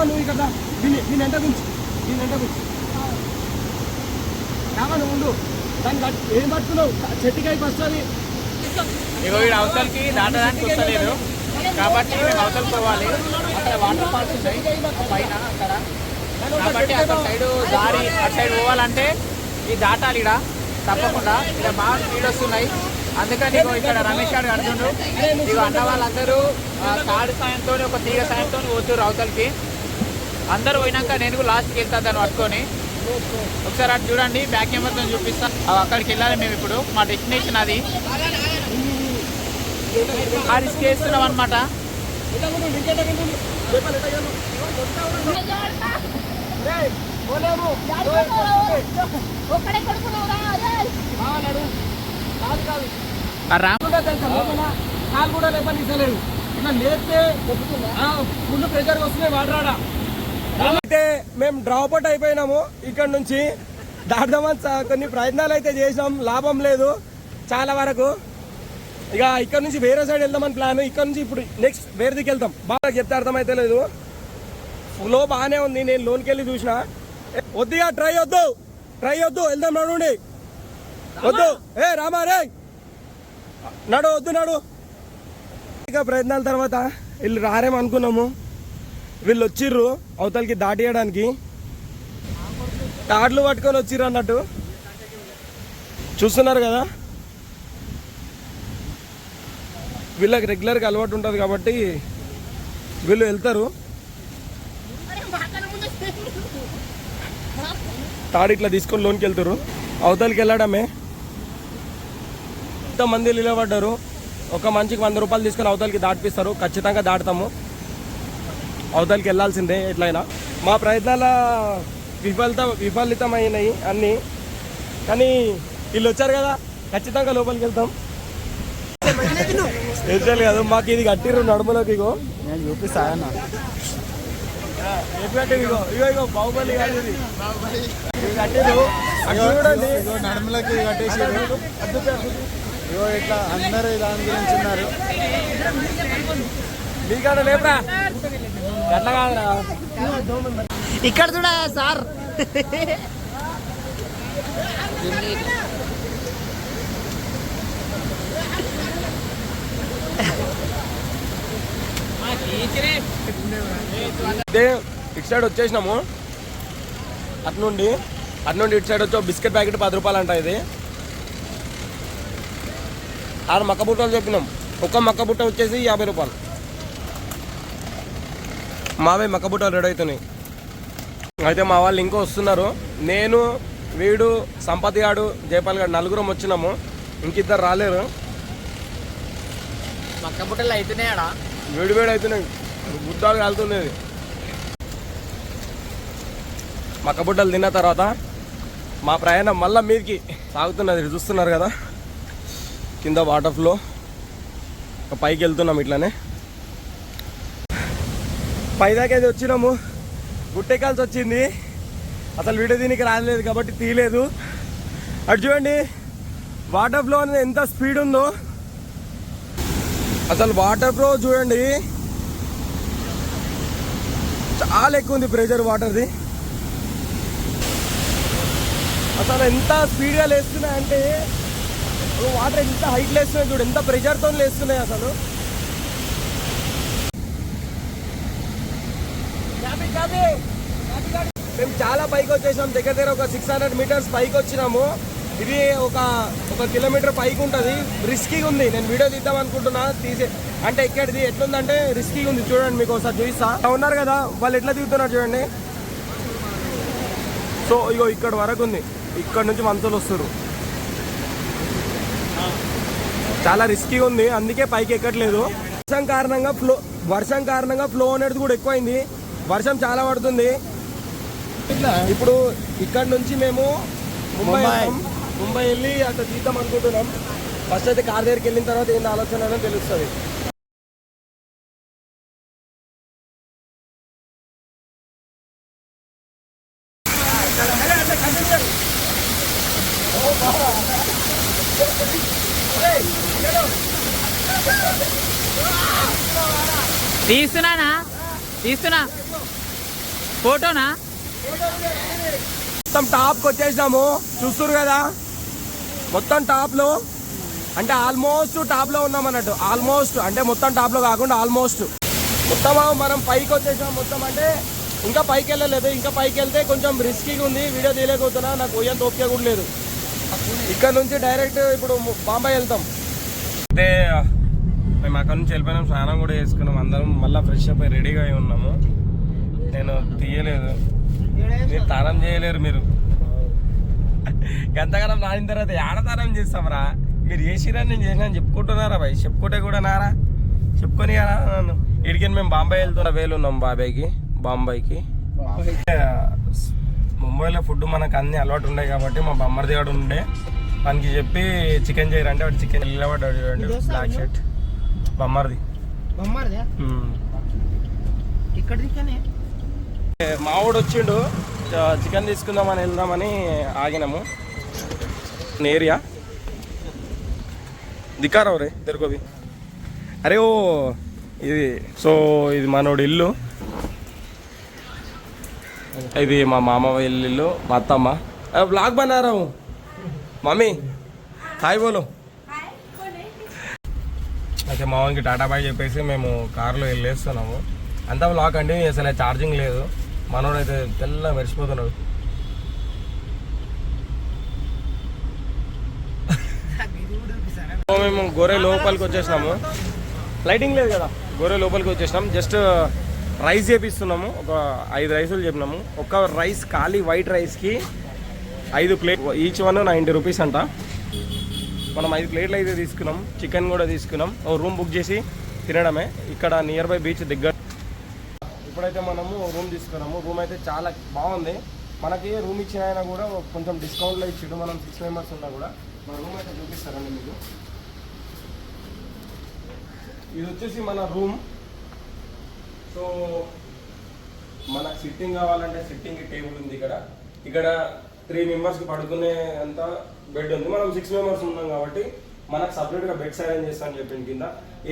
నువ్వు ఇక్కడ దీని ఎంట గురించి నువ్వు ఉండు. దాన్ని ఏం పట్టుకున్నావు? చెట్టుకాయ వస్తుంది. ఇగో ఈ అవతలకి దాటడానికి వస్తలేదు కాబట్టి మేము అవతలకి పోవాలి. అక్కడ వాటర్ ఫాల్స్ ఉంటాయి పైన అక్కడ, కాబట్టి అక్కడ సైడ్ దారి అటు సైడ్ పోవాలంటే ఈ దాటాలి. ఇక్కడ తప్పకుండా ఇక్కడ బాగా స్పీడ్ వస్తున్నాయి. అందుకని ఇక్కడ రమేష్ గారు అంటుండ్రు, ఇక అన్న వాళ్ళందరూ తాడు సాయంతో ఒక తీగ సాయంతో పోతున్నారు అవతలకి. అందరూ పోయినాక నేను లాస్ట్కి వెళ్తాను దాన్ని పట్టుకొని. ఒకసారి అటు చూడండి, బ్యాక్ కెమెరాతో చూపిస్తాను. అక్కడికి వెళ్ళాలి మేము. ఇప్పుడు మా డెస్టినేషన్ అది. ఆ రిస్క్ చేస్తున్నాం అనమాట. కాలు కూడా లేపనిసలేదు. ఇట్లా లేస్తే ఫుల్ ప్రెషర్ వస్తున్నాయి వాటర్. అయితే మేము డ్రాప్ అవుట్ అయిపోయినాము. ఇక్కడ నుంచి దాటదామని కొన్ని ప్రయత్నాలు అయితే చేసాం, లాభం లేదు చాలా వరకు. ఇక ఇక్కడ నుంచి వేరే సైడ్ వెళ్దామని ప్లాన్. ఇక్కడ నుంచి ఇప్పుడు నెక్స్ట్ వేరే దిక్కు వెళ్తాం. బాగా చెప్తే అర్థమైతే లేదు. ఫ్లో బాగానే ఉంది. నేను లోన్కి వెళ్ళి చూసిన. వద్దుగా ట్రై వద్దు వెళ్దాం. నడుండి వద్దు. రామా రే నడు. ఇక ప్రయత్నాల తర్వాత వీళ్ళు రారేమో అనుకున్నాము. వీళ్ళు వచ్చిర్రు అవతలకి దాటియడానికి. తాడ్లు పట్టుకొని వచ్చిర్రు అన్నట్టు చూస్తున్నారు కదా. వీళ్ళకి రెగ్యులర్గా అలవాటు ఉంటుంది కాబట్టి వీళ్ళు వెళ్తారు. తాడు ఇట్లా తీసుకొని లోన్కి వెళ్తారు. అవతలకి వెళ్ళడమే. ఎంతమంది నిలబడ్డారు. ఒక మనిషికి 100 రూపాయలు తీసుకొని అవతలకి దాటిపిస్తారు. ఖచ్చితంగా దాటుతాము. అవతలకి వెళ్ళాల్సిందే ఎట్లయినా. మా ప్రయత్నాల విఫలితమైనాయి అన్నీ. కానీ వీళ్ళు వచ్చారు కదా, ఖచ్చితంగా లోపలికి వెళ్తాం. స్పెషల్ కాదు, మాకు ఇది కట్టిర్రు నడుములోకి. ఇగో నేను చూపిస్తాను. ఇగో బాహుబలి కాదు ఇది. కట్టిరు చూడండి, నడుములకి కట్టేసి ఇగో ఇట్లా అందరూ దాని గురించి ఉన్నారు. నీకాడ లేపరా ఎట్లా కాదురా. ఇక్కడ చూడ సార్ అదే ఇటు సైడ్ వచ్చేసినాము. అటు నుండి ఇటు సైడ్ వచ్చి బిస్కెట్ ప్యాకెట్ 10 రూపాయలు అంట. ఇది 6 మక్క బుట్టలు చెప్పినాం. ఒక్క మక్క బుట్ట వచ్చేసి 50 రూపాయలు. మావే మక్క బుట్టలు రెడీ అవుతున్నాయి. అయితే మా వాళ్ళు ఇంకో వస్తున్నారు. నేను, వీడు, సంపతి గాడు, జయపాల్ గారు నలుగురం వచ్చినాము. ఇంకిద్దరు రాలేరు. మక్క బుట్టలు అవుతున్నాయి ఆడ వేడి అవుతున్నాయి. గుడ్డాలు కాలుతున్నది. మక్క బుట్టలు తిన్న తర్వాత మా ప్రయాణం మళ్ళీ మీదకి సాగుతున్నది. చూస్తున్నారు కదా కింద వాటర్ ఫ్లో. పైకి వెళ్తున్నాం ఇట్లానే. పైదాకా అయితే వచ్చినాము. గుట్టెక్కాల్సి వచ్చింది. అసలు వీడియో దీనికి రాలేదు కాబట్టి తీయలేదు. అటు చూడండి వాటర్ ఫ్లో అనేది ఎంత స్పీడ్ ఉందో. అసలు వాటర్ ఫ్లో చూడండి చాలా ఎక్కువ ఉంది. ప్రెషర్ వాటర్ది అసలు ఎంత స్పీడ్గా లేస్తున్నాయి అంటే వాటర్ ఎంత హైట్ లేస్తున్నాయి చూడు. ఎంత ప్రెషర్తో లేస్తున్నాయి అసలు. మేము చాలా పైకి వచ్చేసాం. దగ్గర ఒక 600 మీటర్స్ పైకి వచ్చినాము. ఇది ఒక కిలోమీటర్ పైకి ఉంటుంది. రిస్కీగా ఉంది. నేను వీడియో తీద్దాం అనుకుంటున్నా. అంటే ఎక్కడిది ఎట్లుందంటే రిస్కీగా ఉంది. చూడండి మీకు ఒకసారి చూపిస్తా. ఉన్నారు కదా వాళ్ళు ఎట్లా దిగుతున్నారు చూడండి. సో ఇగో ఇక్కడ వరకు ఉంది. ఇక్కడ నుంచి మనుషులు వస్తారు. చాలా రిస్కీగా ఉంది. అందుకే పైకి ఎక్కట్లేదు. వర్షం కారణంగా ఫ్లో అనేది కూడా ఎక్కువైంది. వర్షం చాలా పడుతుంది. ఇప్పుడు ఇక్కడ నుంచి మేము ముంబై వెళ్ళి అక్కడ తీద్దాం అనుకుంటున్నాం. ఫస్ట్ అయితే కార్ దగ్గరికి వెళ్ళిన తర్వాత ఏంటి ఆలోచన అనేది తెలుస్తుంది. తీస్తున్నా ఫోటోనా. మొత్తం టాప్కి వచ్చేసాము. చూస్తున్నారు కదా మొత్తం టాప్లో. అంటే ఆల్మోస్ట్ టాప్లో ఉన్నాం అన్నట్టు. ఆల్మోస్ట్ అంటే మొత్తం టాప్లో కాకుండా ఆల్మోస్ట్ మొత్తం మనం పైకి వచ్చేసాం. మొత్తం అంటే ఇంకా పైకి వెళ్ళలేదు. ఇంకా పైకి వెళ్తే కొంచెం రిస్కీగా ఉంది. వీడియో తీయలేకపోతున్నా. నాకు పోయేంత ఓపిక కూడా లేదు. ఇక్కడ నుంచి డైరెక్ట్ ఇప్పుడు బాంబే వెళ్తాం. అయితే మేము అక్కడ నుంచి వెళ్ళిపోయినాం. స్నానం కూడా చేసుకున్నాం. అందరం మళ్ళీ ఫ్రెష్ అప్ అయి రెడీగా అయి ఉన్నాము. నేను తీయలేదు. మీరు తానం చేయలేరు. మీరు ఎంతగానం నానిన తర్వాత ఏడ తానం చేస్తామరా. మీరు చేసిరని నేను చేసినా చెప్పుకుంటున్నారా భయ్. చెప్పుకుంటే కూడా నారా చెప్పుకొని నన్ను ఇడికి మేము బాంబే వెళ్తున్నా. వేలున్నాం బాంబేకి. ముంబైలో ఫుడ్ మనకు అన్ని అలవాటు ఉన్నాయి కాబట్టి మా బొమ్మర్ది వాడు ఉండే మనకి చెప్పి చికెన్ చేయరంటే వాడు చికెన్ నిలబడ్డాడు. చూడండి బ్లాక్ షర్ట్ బొమ్మర్ది. మావాడు వచ్చిండు. చికెన్ తీసుకుందామని వెళ్దామని ఆగినాము. ఏరియా దిక్కారావు రే తెరుకోవి. అరే ఓ ఇది మనోడు ఇల్లు. ఇది మా మామ వాళ్ళ ఇల్లు. మా అత్తమ్మ బ్లాగ్ బనారా మమ్మీ హాయ్ బోలో. అయితే మామకి టాటా బాయ్ చెప్పేసి మేము కారులో వెళ్ళేస్తున్నాము. అంతా బ్లాక్ అండి. అసలు ఛార్జింగ్ లేదు. మనోడు అయితే తెల్ల మెరిసిపోతున్నాడు. మేము గొర్రె లోపలికి వచ్చేసినాము. లైటింగ్ లేదు కదా. గొర్రె లోపలికి వచ్చేసినాం. జస్ట్ రైస్ చేపిస్తున్నాము. ఒక 5 రైసులు చెప్పినాము. ఒక రైస్ ఖాళీ వైట్ రైస్కి 5 ప్లేట్. ఈచ్ వన్ 90 రూపీస్ అంట. మనం 5 ప్లేట్లు అయితే తీసుకున్నాం. చికెన్ కూడా తీసుకున్నాం. రూమ్ బుక్ చేసి తినడమే. ఇక్కడ నియర్ బై బీచ్ దగ్గర. ఇప్పుడైతే మనము రూమ్ తీసుకున్నాము. రూమ్ అయితే చాలా బాగుంది. మనకి రూమ్ ఇచ్చిన ఆయన కూడా కొంచెం డిస్కౌంట్లో ఇచ్చిండు. మనం 6 మెంబర్స్ ఉన్నా కూడా మన రూమ్ అయితే చూపిస్తారండి మీకు. ఇది వచ్చేసి మన రూమ్. సో మనకు సిట్టింగ్ కావాలంటే సిట్టింగ్ టేబుల్ ఉంది ఇక్కడ 3 మెంబర్స్కి పడుకునే అంత బెడ్ ఉంది. మనం 6 మెంబర్స్ ఉన్నాం కాబట్టి మనకు సపరేట్గా బెడ్స్ అరేంజ్ చేస్తాను చెప్పింది. కింద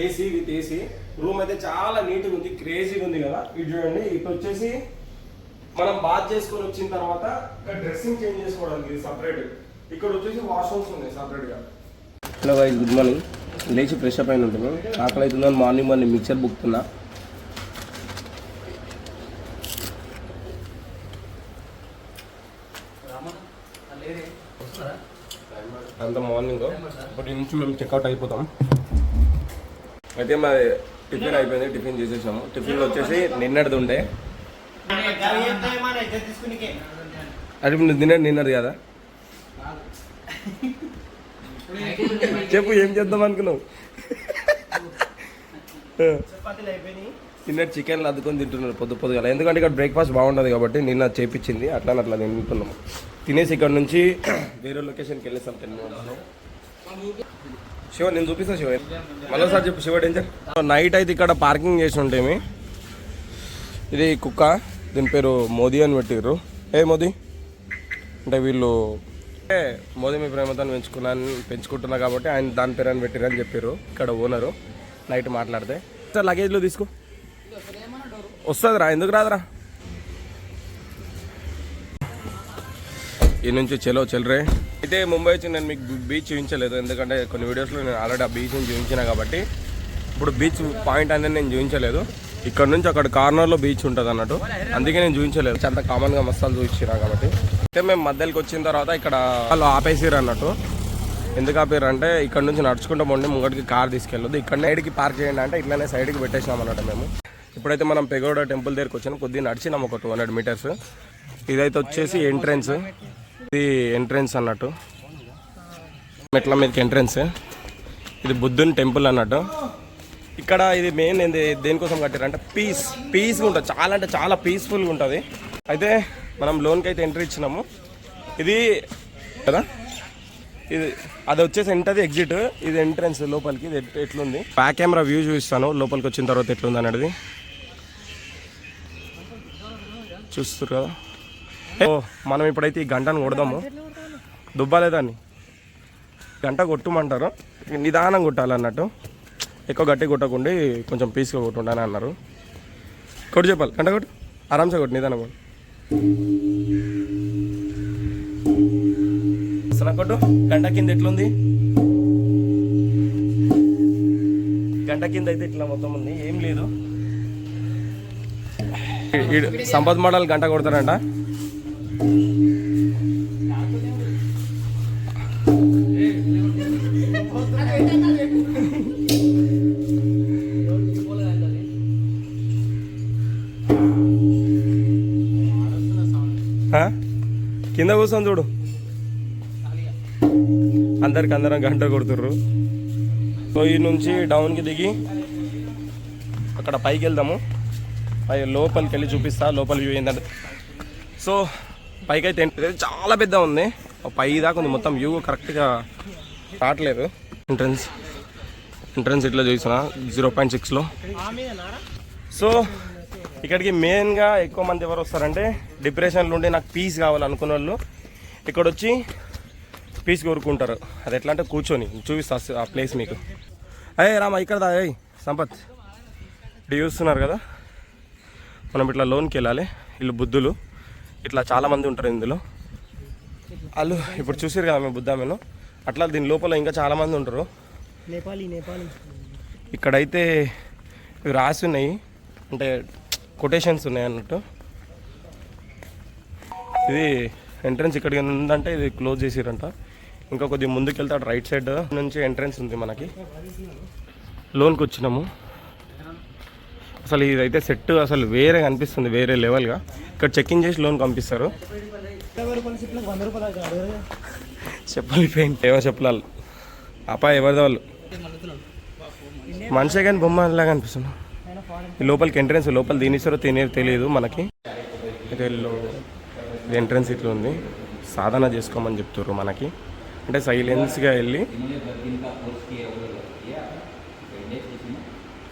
ఏసీ విత్ ఏసీ. రూమ్ అయితే చాలా నీట్గా ఉంది. క్రేజీగా ఉంది కదా. ఇది చూడండి. ఇటు వచ్చేసి మనం బాత్ చేసుకొని వచ్చిన తర్వాత ఇక్కడ డ్రెస్సింగ్ చేంజ్ చేసుకోవడానికి ఇది సపరేట్. ఇక్కడ వచ్చేసి వాష్రూమ్స్ ఉన్నాయి సపరేట్గా. Hello guys, good morning. లేచి ఫ్రెష్ అప్ అయిన ఉంటాను. ఆకలి అవుతుందని మార్నింగ్ మిక్చర్ బుక్తున్నా. అంత మార్నింగ్ ఇప్పటి నుంచి మేము చెక్అవుట్ అయిపోతాం. అయితే మాది టిఫిన్ అయిపోయింది, టిఫిన్ చేసేసాము. టిఫిన్ వచ్చేసి నిన్నటిది ఉండే. అది నిన్నది కదా. చెప్పు, ఏం చేద్దాం అనుకున్నావు? నిన్న చికెన్లు అద్దుకొని తింటున్నారు పొద్దుగా. ఎందుకంటే ఇక్కడ బ్రేక్ఫాస్ట్ బాగుంటుంది కాబట్టి నిన్న చేపించింది. అట్లా తింటున్నాము. తినేసి ఇక్కడ నుంచి వేరే లొకేషన్కి వెళ్ళేస్తాం. 10 minutes. శివ, నేను చూపిస్తాను. శివ మరోసారి చెప్పు. శివ డేంజర్. నైట్ అయితే ఇక్కడ పార్కింగ్ చేసి ఉంటేమి. ఇది కుక్క, దీని పేరు మోదీ అని పెట్టిర్రు. ఏ మోదీ అంటే వీళ్ళు మోదీ మీ ప్రేమతో పెంచుకుంటున్నా కాబట్టి ఆయన దాని పేరు అని పెట్టిర్రు అని చెప్పారు ఇక్కడ ఓనరు. నైట్ మాట్లాడితే సార్ లగేజ్లో తీసుకో వస్తుందిరా, ఎందుకు రాదురా. ఈ నుంచి చెల్లరే. అయితే ముంబై వచ్చి నేను మీకు బీచ్ చూపించలేదు, ఎందుకంటే కొన్ని వీడియోస్లో నేను ఆల్రెడీ ఆ బీచ్ని చూపించిన కాబట్టి ఇప్పుడు బీచ్ పాయింట్ అనేది నేను చూపించలేదు. ఇక్కడ నుంచి అక్కడ కార్నర్లో బీచ్ ఉంటుంది అన్నట్టు, అందుకే నేను చూపించలేదు. అంత కామన్గా మస్తాలు చూపించినా కాబట్టి. అయితే మేము మధ్యలోకి వచ్చిన తర్వాత ఇక్కడ వాళ్ళు ఆపేసిరు అన్నట్టు. ఎందుకు ఆపారు అంటే ఇక్కడ నుంచి నడుచుకుంటూ పోండి, ముంగడికి కార్ తీసుకెళ్ళదు, ఇక్కడ సైడ్కి పార్క్ చేయండి అంటే ఇట్లానే సైడ్కి పెట్టేసినాం అన్నట్టు మేము. ఇప్పుడైతే మనం పెగోడా టెంపుల్ దగ్గరికి వచ్చాము. కొద్దిగా నడిచినాం ఒక 200 meters. ఇదైతే వచ్చేసి ఎంట్రెన్స్. ఇది ఎంట్రెన్స్ అన్నట్టు, మెట్ల మీదకి ఎంట్రెన్స్. ఇది బుద్ధుని టెంపుల్ అన్నట్టు. ఇక్కడ ఇది మెయిన్ దేనికోసం కట్టారంటే పీస్గా ఉంటుంది, చాలా అంటే చాలా పీస్ఫుల్గా ఉంటుంది. అయితే మనం లోన్కి అయితే ఎంట్రీ ఇచ్చినాము. ఇది కదా, ఇది అది వచ్చేసి ఎంటది ఎగ్జిట్, ఇది ఎంట్రన్స్ లోపలికి. ఇది ఎట్లుంది బ్యాక్ కెమెరా వ్యూ చూపిస్తాను లోపలికి వచ్చిన తర్వాత ఎట్లుంది అనేది చూస్తారు కదా. ఓ మనం ఇప్పుడైతే ఈ గంటను కొడదాము, దుబ్బాలేదాన్ని గంట కొట్టుమంటారు, నిదానం కొట్టాలన్నట్టు. ఎక్కువ గట్టి కొట్టకుండా కొంచెం పీస్గా కొట్టుండని అన్నారు. కొట్టు చెప్పాలి, గంట కొట్టు, ఆరామ్సే కొట్టు, నిదానం కొట్టు. అసలు కొట్టు. గంట కింద ఎట్లుంది, గంట కింద అయితే ఇట్లా మొత్తం ఉంది, ఏం లేదు. సంపత్ మోడల్ గంట కొడతారంట. కింద కూర్చొని చూడు, అందరం గంట కొడుతుర్రు. సో ఈ నుంచి డౌన్కి దిగి అక్కడ పైకి వెళ్దాము. లోపలికి వెళ్ళి చూపిస్తా లోపల వ్యూ ఏంటంటే. సో పైకి అయితే చాలా పెద్ద ఉంది, పై దాకా ఉంది మొత్తం వ్యూ, కరెక్ట్గా రావట్లేదు. ఎంట్రన్స్ ఇట్లా చూసిన 0.6లో. సో ఇక్కడికి మెయిన్గా ఎక్కువ మంది ఎవరు వస్తారంటే డిప్రెషన్లో ఉండి నాకు పీస్ కావాలనుకున్న వాళ్ళు ఇక్కడ వచ్చి పీస్ కోరుకుంటారు. అది ఎట్లా అంటే కూర్చొని చూపిస్తా ఆ ప్లేస్ మీకు. అయ్యే రామా ఇక్కడ దా. సంపత్ ఇది చూస్తున్నారు కదా, మనం ఇట్లా లోన్కి వెళ్ళాలి. వీళ్ళు బుద్ధులు ఇట్లా చాలామంది ఉంటారు ఇందులో. వాళ్ళు ఇప్పుడు చూసారు కదా మేము బుద్ధామేను, అట్లా దీని లోపల ఇంకా చాలామంది ఉంటారు. ఇక్కడైతే ఇవి రాసి ఉన్నాయి, అంటే కొటేషన్స్ ఉన్నాయి అన్నట్టు. ఇది ఎంట్రన్స్ ఇక్కడికి ఉందంటే ఇది క్లోజ్ చేసిరంట. ఇంకా కొద్దిగా ముందుకు వెళ్తే అటు రైట్ సైడ్ నుంచి ఎంట్రన్స్ ఉంది మనకి. లోన్కి వచ్చినాము. అసలు ఇదైతే సెట్ అసలు వేరే అనిపిస్తుంది, వేరే లెవెల్గా. ఇక్కడ చెక్కింగ్ చేసి లోన్ పంపిస్తారు. చెప్పాలి పెయింట్ ఏవో చెప్పాలి అప్పా ఎవరిది వాళ్ళు మనిషే కానీ బొమ్మ లాగా అనిపిస్తుంది. ఈ లోపలికి ఎంట్రన్స్, లోపల దీనిస్తారో తెలియదు మనకి. అయితే ఇది ఎంట్రన్స్ ఇట్లా ఉంది, సాధన చేసుకోమని చెప్తారు మనకి. అంటే సైలెన్స్గా వెళ్ళి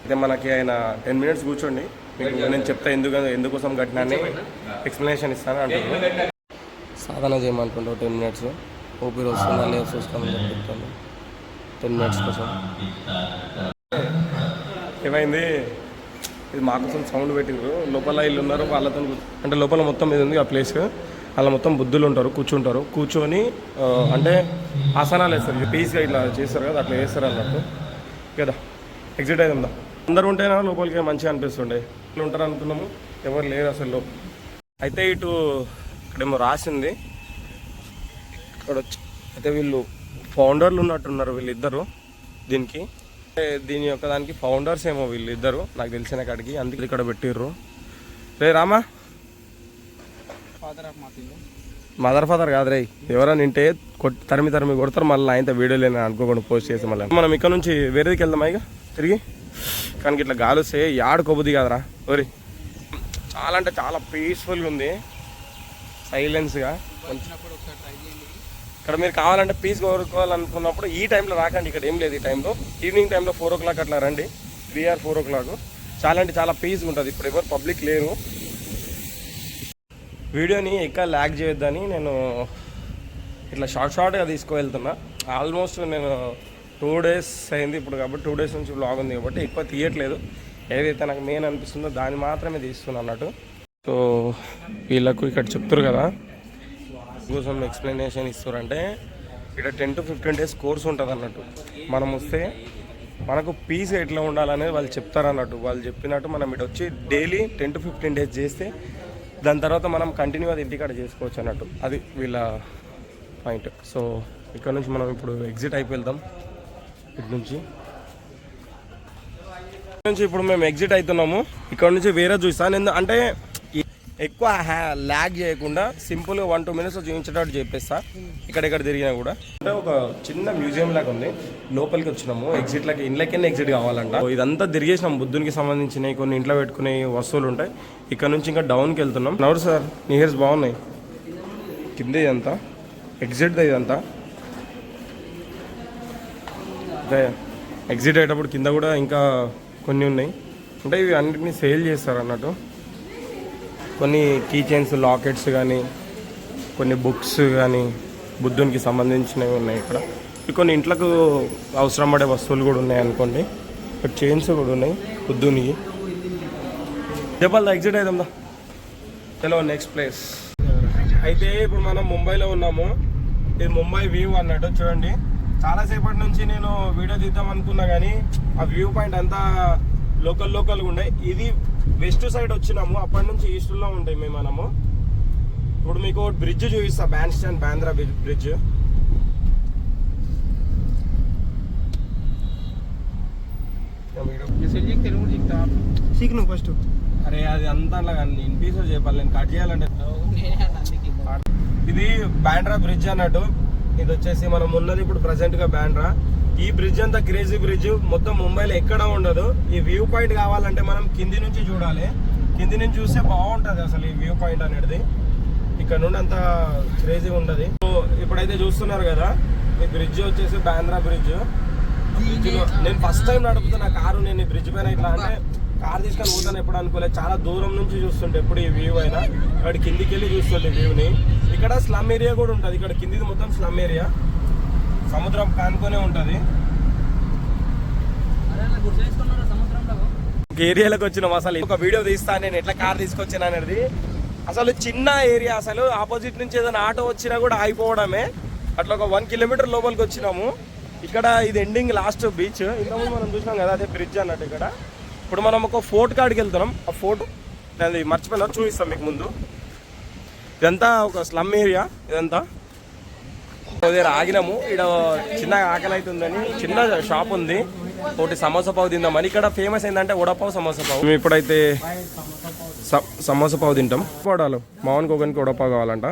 అయితే మనకి ఆయన 10 minutes కూర్చోండి, మీకు నేను చెప్తా ఎందుకోసం కట్టినా అని ఎక్స్ప్లెనేషన్ ఇస్తాను అంటారు. సాధన చేయమంటుంటావు 10 minutes, ఊపిరి వస్తుందా లేదు చూసుకోమని చెప్తాను 10 minutes కోసం. ఏమైంది, ఇది మా కోసం సౌండ్ పెట్టిండ్రు. లోపల ఇల్లు ఉన్నారు వాళ్ళతో, అంటే లోపల మొత్తం ఇది ఉంది ఆ ప్లేస్. అలా మొత్తం బుద్ధులు ఉంటారు, కూర్చొని అంటే ఆసనాలు వేస్తారు, పీస్గా ఇట్లా చేస్తారు కదా, అట్లా వేస్తారు అన్నట్టు కదా. ఎగ్జిట్ అయిందా, అందరు ఉంటేనా లోపలికి మంచిగా అనిపిస్తుండే. ఇట్లా ఉంటారు అనుకున్నాము, ఎవరు లేరు అసలు. అయితే ఇటు ఇక్కడేమో రాసింది, ఇక్కడ వచ్చి అయితే వీళ్ళు ఫౌండర్లు ఉన్నట్టున్నారు వీళ్ళిద్దరు దీనికి. దీని యొక్క దానికి ఫౌండర్స్ ఏమో వీళ్ళిద్దరు నాకు తెలిసిన కాడికి, అందుకే ఇక్కడ పెట్టిర్రు. రే రామా, మదర్ ఫాదర్ కాదు రే, ఎవరైనా నింటే తరిమి కొడతారు, మళ్ళీ ఆయనతో వీడియో లేని అనుకోకుండా పోస్ట్ చేసి మళ్ళీ మనం ఇక్కడ నుంచి వేరేదికి వెళ్దామా ఇక తిరిగి. కానీ ఇట్లా గాలి వస్తే యాడు కొబ్బుది కాదురా ఓరి, చాలా అంటే చాలా పీస్ఫుల్గా ఉంది, సైలెన్స్గా. ఇక్కడ మీరు కావాలంటే పీస్ కోరుకోవాలనుకున్నప్పుడు ఈ టైంలో రాకండి, ఇక్కడ ఏం లేదు ఈ టైంలో. ఈవినింగ్ టైంలో 4 o'clock అట్లా రండి, 3 or 4 o'clock. చాలా అంటే చాలా పీస్గా ఉంటుంది. ఇప్పుడు ఎవరు పబ్లిక్ లేరు. వీడియోని ఎక్కువ ల్యాగ్ చేయొద్దని నేను ఇట్లా షార్ట్గా తీసుకువెళ్తున్నా. ఆల్మోస్ట్ నేను 2 days అయింది ఇప్పుడు, కాబట్టి 2 days నుంచి వ్లాగ్ ఉంది కాబట్టి ఎక్కువ తీయట్లేదు. ఏదైతే నాకు మెయిన్ అనిపిస్తుందో దాన్ని మాత్రమే తీస్తున్నాను అన్నట్టు. సో వీళ్ళకు ఇక్కడ చెప్తారు కదా కోసం ఎక్స్ప్లెనేషన్ ఇస్తారంటే, ఇక్కడ 10 to 15 days కోర్స్ ఉంటుంది అన్నట్టు. మనం వస్తే మనకు పీస్ ఎట్లా ఉండాలనేది వాళ్ళు చెప్తారు అన్నట్టు. వాళ్ళు చెప్పినట్టు మనం ఇటు వచ్చి డైలీ 10 to 15 days చేస్తే దాని తర్వాత మనం కంటిన్యూ అది ఇంటికాడ చేసుకోవచ్చు అన్నట్టు. అది వీళ్ళ పాయింట్. సో ఇక్కడ నుంచి మనం ఇప్పుడు ఎగ్జిట్ అయిపోదాం. ఇటు నుంచి ఇప్పుడు మేము ఎగ్జిట్ అవుతున్నాము. ఇక్కడ నుంచి వేరే చూస్తాను, అంటే ఎక్కువ ల్యాగ్ చేయకుండా సింపుల్గా 1-2 minutes చూపించేటట్టు చెప్పేస్తా. ఇక్కడెక్కడ తిరిగినా కూడా అంటే ఒక చిన్న మ్యూజియం లాగా ఉంది. లోపలికి వచ్చినాము, ఎగ్జిట్లకి ఇంట్లోకెళ్ళి ఎగ్జిట్ కావాలంట. ఇదంతా తిరిగేసినాం, బుద్ధునికి సంబంధించినవి కొన్ని ఇంట్లో పెట్టుకునే వస్తువులు ఉంటాయి. ఇక్కడ నుంచి ఇంకా డౌన్కి వెళ్తున్నాం. నవ్వు సార్, నీ హెయిర్స్ బాగున్నాయి. కింద ఇదంతా ఎగ్జిట్ ఇదంతా. అదే ఎగ్జిట్ అయ్యేటప్పుడు కింద కూడా ఇంకా కొన్ని ఉన్నాయి. అంటే ఇవి అన్నిటినీ సేల్ చేస్తారు అన్నట్టు. కొన్ని కీ చైన్స్, లాకెట్స్ కానీ, కొన్ని బుక్స్ కానీ బుద్ధునికి సంబంధించినవి ఉన్నాయి ఇక్కడ. కొన్ని ఇంట్లోకి అవసరం పడే వస్తువులు కూడా ఉన్నాయి అనుకోండి. ఇక్కడ చైన్స్ కూడా ఉన్నాయి బుద్ధునికి. చెప్పాలి ఎగ్జిట్ అవుతుందా. చలో నెక్స్ట్ ప్లేస్. అయితే ఇప్పుడు మనం ముంబైలో ఉన్నాము. ఇది ముంబై వ్యూ అన్నట్టు. చూడండి, చాలాసేపటి నుంచి నేను వీడియో తీద్దాం అనుకున్నా కానీ ఆ వ్యూ పాయింట్ అంతా లోకల్గా ఉండే. ఇది వెస్ట్ సైడ్ వచ్చినాము, అప్పటి నుంచి ఈస్ట్లో ఉంటాయి మనము. ఇప్పుడు మీకు బ్రిడ్జ్ చూపిస్తా, band stand Bandra bridge. First అరే అది అంతా అలా ఇన్పీస్ చెప్పాలి, నేను కట్ చేయాలంటే. ఇది బాంద్రా బ్రిడ్జ్ అన్నట్టు. ఇది వచ్చేసి మనం ఉన్నది ఇప్పుడు ప్రజెంట్ గా బాంద్రా. ఈ బ్రిడ్జ్ అంతా క్రేజీ బ్రిడ్జ్, మొత్తం ముంబైలో ఎక్కడ ఉండదు. ఈ వ్యూ పాయింట్ కావాలంటే మనం కింది నుంచి చూడాలి. కింది నుంచి చూస్తే బాగుంటది అసలు ఈ వ్యూ పాయింట్ అనేది. ఇక్కడ నుండి అంత క్రేజీ ఉండదు. సో ఇప్పుడైతే చూస్తున్నారు కదా, ఈ బ్రిడ్జ్ వచ్చేసి బాంద్రా బ్రిడ్జ్. నేను ఫస్ట్ టైం నడుపుతున్నా కారు. నేను ఈ బ్రిడ్జ్ పైన ఇట్లా అంటే కార్ తీసుకొని పోతాను ఎప్పుడు అనుకోలేదు. చాలా దూరం నుంచి చూస్తుంటే ఎప్పుడు ఈ వ్యూ అయినా ఇక్కడ కిందికి వెళ్ళి చూస్తుండే వ్యూని. ఇక్కడ స్లమ్ ఏరియా కూడా ఉంటుంది. ఇక్కడ కిందిది మొత్తం స్లమ్ ఏరియా, సముద్రం కానుకొనే ఉంటుంది. ఒక ఏరియాలోకి వచ్చినాం. అసలు ఒక వీడియో తీస్తా నేను ఎట్లా కార్ తీసుకొచ్చాను అనేది. అసలు చిన్న ఏరియా, అసలు ఆపోజిట్ నుంచి ఏదైనా ఆటో వచ్చినా కూడా ఆగిపోవడమే. అట్లా ఒక 1 kilometer లోపలికి వచ్చినాము. ఇక్కడ ఇది ఎండింగ్ లాస్ట్ బీచ్. ఇంతకుముందు మనం చూసినాం కదా, అదే బ్రిడ్జ్ అన్నట్టు. ఇక్కడ ఇప్పుడు మనం ఒక ఫోర్ట్ కాడికి వెళ్తున్నాం. ఆ ఫోర్ట్ అది మర్చిపోయినా చూపిస్తాం మీకు ముందు. ఇదంతా ఒక స్లమ్ ఏరియా. ఇదంతా దగ్గర ఆగినాము. ఇక్కడ చిన్న ఆకలి అవుతుందని చిన్న షాప్ ఉంది, ఒకటి సమోసా పావు తిందామని. ఇక్కడ ఫేమస్ ఏంటంటే వడపావు, సమోసా పావు. మేము ఇప్పుడైతే సమోసా పావు తింటాం. పడాలి మామూలుగా ఒకరికి వడపావు కావాలంట.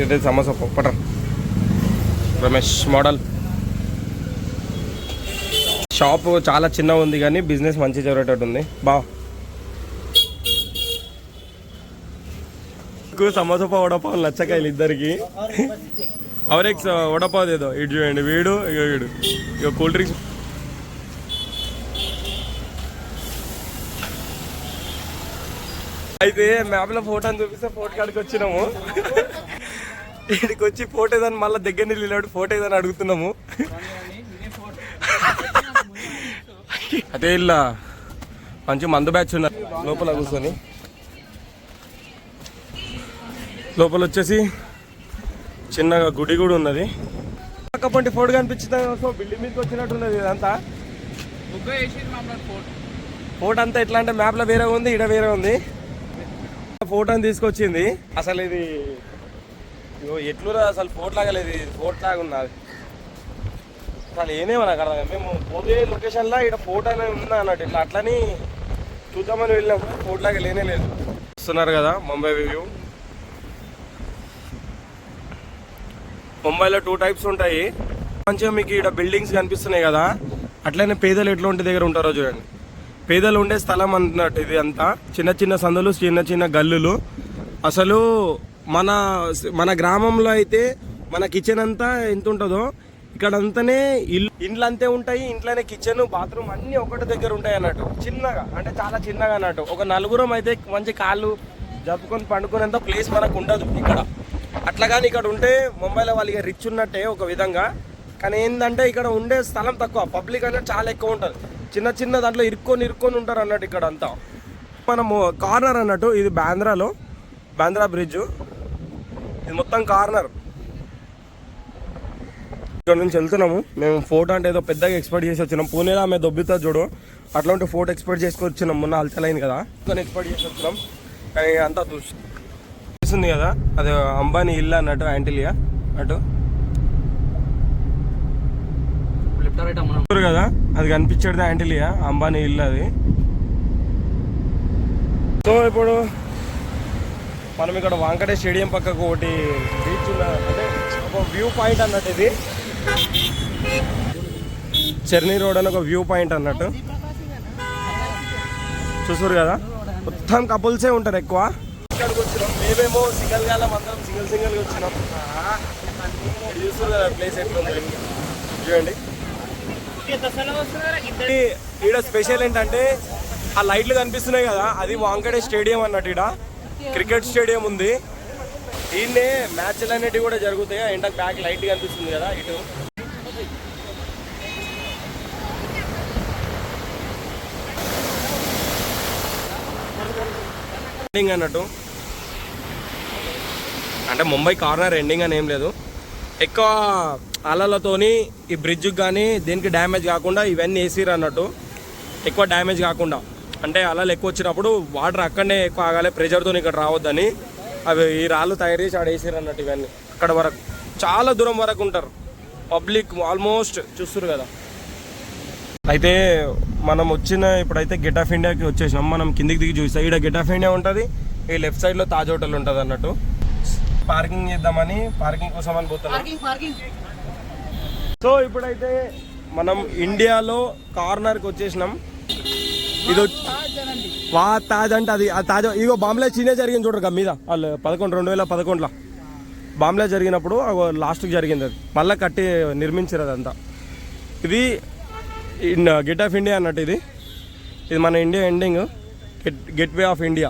ఇదైతే సమోసా పావు పట్ట రమేష్ మోడల్. షాప్ చాలా చిన్న ఉంది కానీ బిజినెస్ మంచి జరిగేటట్టు ఉంది. సమోసా పావు వడపావు నచ్చకాయలు ఇద్దరికి. అవరెక్స్ వడపావు ఏదో ఇటు చూడండి, వీడు ఇక కూల్ డ్రింక్స్. అయితే మ్యాప్లో ఫోటో అని చూపిస్తే ఫోటో కాడికి వచ్చినాము. ఇక్కడికి వచ్చి ఫోటో ఏదని మళ్ళీ దగ్గర నిలబడి ఫోటో ఏదని అడుగుతున్నాము. అదే ఇలా మంచి మందు బ్యాచ్ ఉన్నారు లోపల కూర్చొని. లోపల వచ్చేసి చిన్నగా గుడి కూడా ఉన్నది. పక్కపంటి ఫోటో కనిపించింది. సో బిల్డింగ్ మీదకి వచ్చినట్టున్నది ఇదంతా. ఫోటో అంతా ఎట్లా అంటే మ్యాప్లో వేరే ఉంది, ఇక్కడ వేరే ఉంది. ఫోటోని తీసుకొచ్చింది. అసలు ఇది ఎట్లురా అసలు ఫోటో లాగా లేదు, ఇది ఫోటో లాగా ఉన్నది. అసలు ఏమేమో నాకు అర్థం. మేము పోతే లొకేషన్లో ఇక్కడ ఫోటో అనేది ఉందా అన్నట్టు, ఇట్లా అట్లని చూద్దామని వెళ్ళినప్పుడు ఫోటో లాగా లేనే లేదు. వస్తున్నారు కదా ముంబై వ్యూ. ముంబైలో 2 టైప్స్ ఉంటాయి. మంచిగా మీకు ఇక్కడ బిల్డింగ్స్ కనిపిస్తున్నాయి కదా, అట్లనే పేదలు ఎట్లాంటి దగ్గర ఉంటారో చూడండి. పేదలు ఉండే స్థలం అన్నట్టు ఇది అంతా. చిన్న చిన్న సందులు, చిన్న చిన్న గల్లులు. అసలు మన గ్రామంలో అయితే మన కిచెన్ అంతా ఎంత ఉంటుందో ఇక్కడ అంతానే ఇండ్లు అంతే ఉంటాయి. ఇంట్లోనే కిచెన్, బాత్రూమ్ అన్నీ ఒకటి దగ్గర ఉంటాయి అన్నట్టు. చిన్నగా అంటే చాలా చిన్నగా అన్నట్టు. ఒక నలుగురం అయితే మంచి కాళ్ళు జరుపుకొని పండుకునేంత ప్లేస్ మనకు ఉండదు ఇక్కడ. అట్లా కానీ ఇక్కడ ఉంటే ముంబైలో వాళ్ళకి రిచ్ ఉన్నట్టే ఒక విధంగా. కానీ ఏంటంటే ఇక్కడ ఉండే స్థలం తక్కువ, పబ్లిక్ అనేది చాలా ఎక్కువ ఉంటుంది. చిన్న చిన్న దాంట్లో ఇరుక్కొని ఉంటారు అన్నట్టు ఇక్కడ అంతా. మనము కార్నర్ అన్నట్టు, ఇది బాంద్రా బ్రిడ్జ్. ఇది మొత్తం కార్నర్. ఇక్కడ నుంచి వెళ్తున్నాము మేము. ఫోటో అంటే ఏదో పెద్దగా ఎక్స్పెక్ట్ చేసి వచ్చినాం. పూణేలో ఆమె దొబ్బుతా చూడు, అట్లాంటి ఫోటో ఎక్స్పెక్ట్ చేసుకొని వచ్చినాం. మొన్న అల్చలైంది కదా, కొన్ని ఎక్స్పెక్ట్ చేసి వచ్చినాం. కానీ అంతా చూస్తుంది కదా, అది అంబానీ ఇల్లు అన్నట్టు, యాంటిలియా అటు కదా, అది కనిపించేది యాంటిలియా, అంబానీ ఇల్లు అది. సో ఇప్పుడు మనం ఇక్కడ వాంకటే స్టేడియం పక్కకు ఒకటి బీచ్ ఉన్న, అంటే ఒక వ్యూ పాయింట్ అన్నట్టు. ఇది చెర్నీ రోడ్ అని ఒక వ్యూ పాయింట్ అన్నట్టు. చూసారు కదా, మొత్తం కపుల్సే ఉంటారు ఎక్కువ. ఇక్కడికి వచ్చినాం మేమేమో సింగల్ గాలం, అందరం సింగిల్గా వచ్చినాం. చూసారు కదా ప్లేస్ ఎట్లుంది చూడండి. ఈడ స్పెషల్ ఏంటంటే ఆ లైట్లు కనిపిస్తున్నాయి కదా, అది వాంకడే స్టేడియం అన్నట్టు. ఈడ క్రికెట్ స్టేడియం ఉంది. ఈయనే మ్యాచ్లు అనేటివి కూడా జరుగుతాయి. ఎండకు బ్యాక్ లైట్ కనిపిస్తుంది కదా ఇటు. ఎండింగ్ అన్నట్టు, అంటే ముంబై కార్నర్ ఎండింగ్ అని ఏం లేదు. ఎక్కువ అలలతోని ఈ బ్రిడ్జ్కి కానీ దీనికి డ్యామేజ్ కాకుండా ఇవన్నీ వేసిరు అన్నట్టు. ఎక్కువ డ్యామేజ్ కాకుండా, అంటే అలలు ఎక్కువ వచ్చినప్పుడు వాటర్ అక్కడనే ఎక్కువ ఆగాలి, ప్రెషర్తో ఇక్కడ రావద్దని అవి ఈ రాళ్ళు తయారు చేసి ఆడ వేసిరు అన్నట్టు. ఇవన్నీ అక్కడ వరకు చాలా దూరం వరకు ఉంటారు పబ్లిక్, ఆల్మోస్ట్ చూస్తారు కదా. అయితే మనం ఇప్పుడైతే గేట్ ఆఫ్ ఇండియాకి వచ్చేసినాం. మనం కిందికి దిగి చూస్తాం. ఇక్కడ గేట్ ఆఫ్ ఇండియా ఉంటుంది, ఈ లెఫ్ట్ సైడ్లో తాజ్ హోటల్ ఉంటుంది అన్నట్టు. పార్కింగ్ చేద్దామని, పార్కింగ్ కోసం అని పోతున్నాం. సో ఇప్పుడైతే మనం ఇండియాలో కార్నర్కి వచ్చేసినాం. ఇది తాజ్ అంటే అది తాజ్. ఇగో బాంబ్లే చీనే జరిగింది చూడరు మీద, వాళ్ళు 2011లో బాంబ్లే జరిగినప్పుడు లాస్ట్కి జరిగింది. అది మళ్ళీ కట్టి నిర్మించారు అదంతా. ఇది గేట్ ఆఫ్ ఇండియా అన్నట్టు. ఇది మన India ending, gate way of India.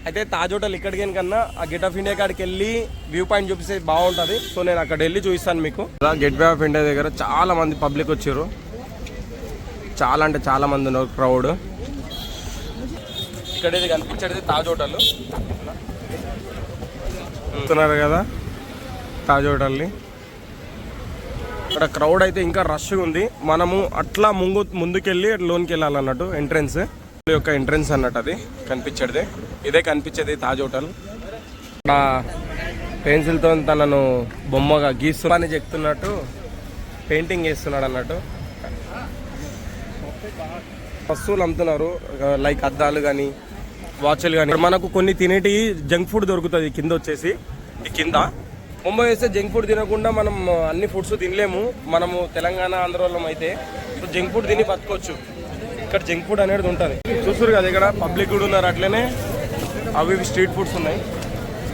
అయితే తాజ్ హోటల్ ఇక్కడికి కన్నా ఆ గేట్ ఆఫ్ ఇండియా కాడికి వెళ్ళి వ్యూ పాయింట్ చూపిస్తే బాగుంటుంది. సో నేను అక్కడ వెళ్ళి చూపిస్తాను మీకు. గేట్ వే ఆఫ్ ఇండియా దగ్గర చాలా మంది పబ్లిక్ వచ్చారు. చాలా అంటే చాలా మంది ఉన్నారు, క్రౌడ్. ఇక్కడ ఇది కనిపించేది తాజ్ హోటల్. చూస్తున్నారు కదా తాజ్ హోటల్ని. ఇక్కడ క్రౌడ్ అయితే ఇంకా రష్గా ఉంది. మనము అట్లా ముందుకెళ్ళి లోనికి వెళ్ళాలన్నట్టు. ఎంట్రెన్స్ యొక్క ఎంట్రెన్స్ అన్నట్టు అది కనిపించేది. ఇదే కనిపించేది తాజ్ హోటల్. ఇక్కడ పెన్సిల్తో తనను బొమ్మగా గీస్తుని చెప్తున్నట్టు పెయింటింగ్ చేస్తున్నాడు అన్నట్టు. వస్తువులు అమ్ముతున్నారు, లైక్ అద్దాలు కానీ, వాచ్లు కానీ. మనకు కొన్ని తినేటి జంక్ ఫుడ్ దొరుకుతుంది కింద వచ్చేసి. ఈ కింద ముంబై వేస్తే జంక్ ఫుడ్ తినకుండా మనం అన్ని ఫుడ్స్ తినలేము. మనము తెలంగాణ ఆంధ్రలో అయితే జంక్ ఫుడ్ తిని బతకొచ్చు. ఇక్కడ జంక్ ఫుడ్ అనేది ఉంటుంది. చూస్తారు కదా ఇక్కడ పబ్లిక్ కూడా ఉన్నారు. అట్లనే అవి స్ట్రీట్ ఫుడ్స్ ఉన్నాయి.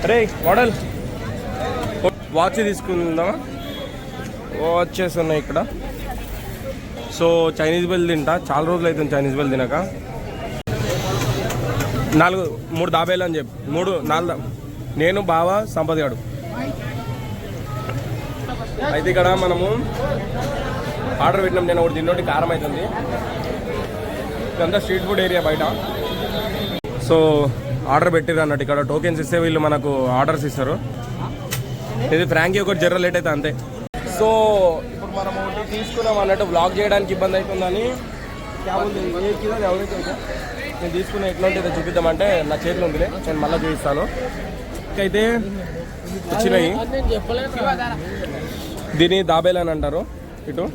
అరే మోడల్ వాచ్ తీసుకుందామా? వాచెస్ ఉన్నాయి ఇక్కడ. సో చైనీస్ బెల్ తింటా, చాలా రోజులు అవుతుంది చైనీస్ బెల్ తినక. 3 దాబేలు అని చెప్పి 4 నేను బావ సంపత్ గాడు. అయితే ఇక్కడ మనము ఆర్డర్ పెట్టినాం. నేను ఒకటి తిన్నోటి కారం అవుతుంది. ఇదంతా స్ట్రీట్ ఫుడ్ ఏరియా బయట. సో ఆర్డర్ పెట్టిరు అన్నట్టు. ఇక్కడ టోకెన్స్ ఇస్తే వీళ్ళు మనకు ఆర్డర్స్ ఇస్తారు. ఇది ఫ్రాంకీ ఒకటి జర్ర లేట్ అయితే అంతే. సో ఇప్పుడు మనం ఒకటి తీసుకున్నాం అన్నట్టు, బ్లాగ్ చేయడానికి ఇబ్బంది అవుతుందని నేను తీసుకున్న ఎట్లా ఉంటుందో చూపిద్దామంటే నా చేతిలో ఉందిలే, నేను మళ్ళీ చూపిస్తాను. అయితే వచ్చినాయి, దీని దాబేలు అని అంటారు. ఇటు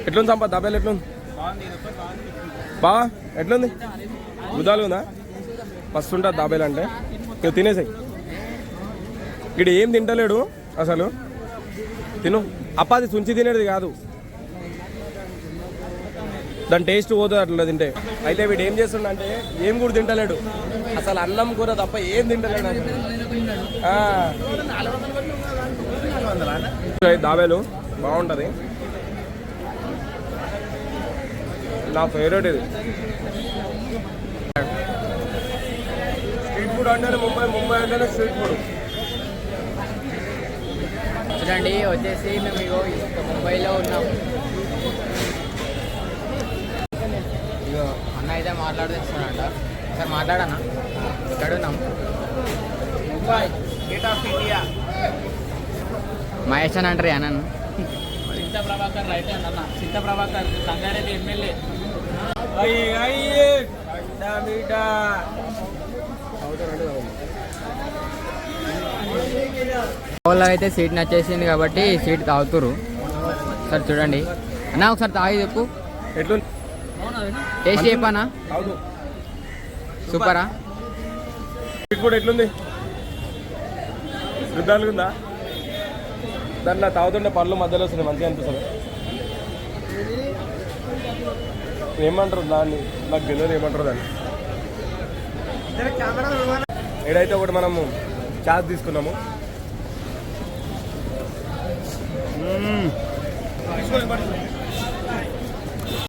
ఎట్లుంది సంపా దాబేలు? ఎట్లుంది బా? ఎట్లుంది? గుదాలు ఉందా? మస్తు ఉంటుంది దాబేలు అంటే. ఇక తినేసాయి. ఇక్కడ ఏం తింటలేడు అసలు. తిను అప్పాది సుంచి తినేది కాదు, దాని టేస్ట్ పోతుంది అట్లా తింటే. అయితే వీడు ఏం చేస్తుండే, ఏం కూడా తింటలేడు అసలు, అన్నం కూర తప్ప ఏం తింటలేడు. దాబేలు బాగుంటుంది, నా ఫేవరెట్ ఇది. స్ట్రీట్ ఫుడ్ అంటేనే ముంబై అంటేనే స్ట్రీట్ ఫుడ్. చూడండి వచ్చేసి మేము ఇగో ముంబైలో ఉన్నాం. ఇగో అన్న అయితే మాట్లాడుతున్నాడంట, సార్ మాట్లాడనా? ఇక్కడ ఉన్నాం Mumbai gate of India. Mahesh అని అంటారు అన్న. చింత ప్రభాకర్ రైట్ అన్న, చింత ప్రభాకర్ సంగారెడ్డి ఎమ్మెల్యే. వాళ్ళ అయితే సీట్ నచ్చేసింది కాబట్టి సీట్ తాగుతురు. సార్ చూడండి అన్న, ఒకసారి తాగి చెప్పు ఎట్లు టేస్ట్ చెప్పనా? సూపరా? స్ట్రీట్ ఫుడ్ ఎట్లుంది? రుద్దాలు ఉందా? దాన్ని నా తాగుతుంటే పళ్ళు మధ్యలో వస్తుంది, మంచిగా అనిపిస్తుంది. ఏమంటారు దాన్ని, నాకు తెలియదు ఏమంటారు దాన్ని. ఏడైతే ఒకటి మనము చార్జ్ తీసుకున్నాము.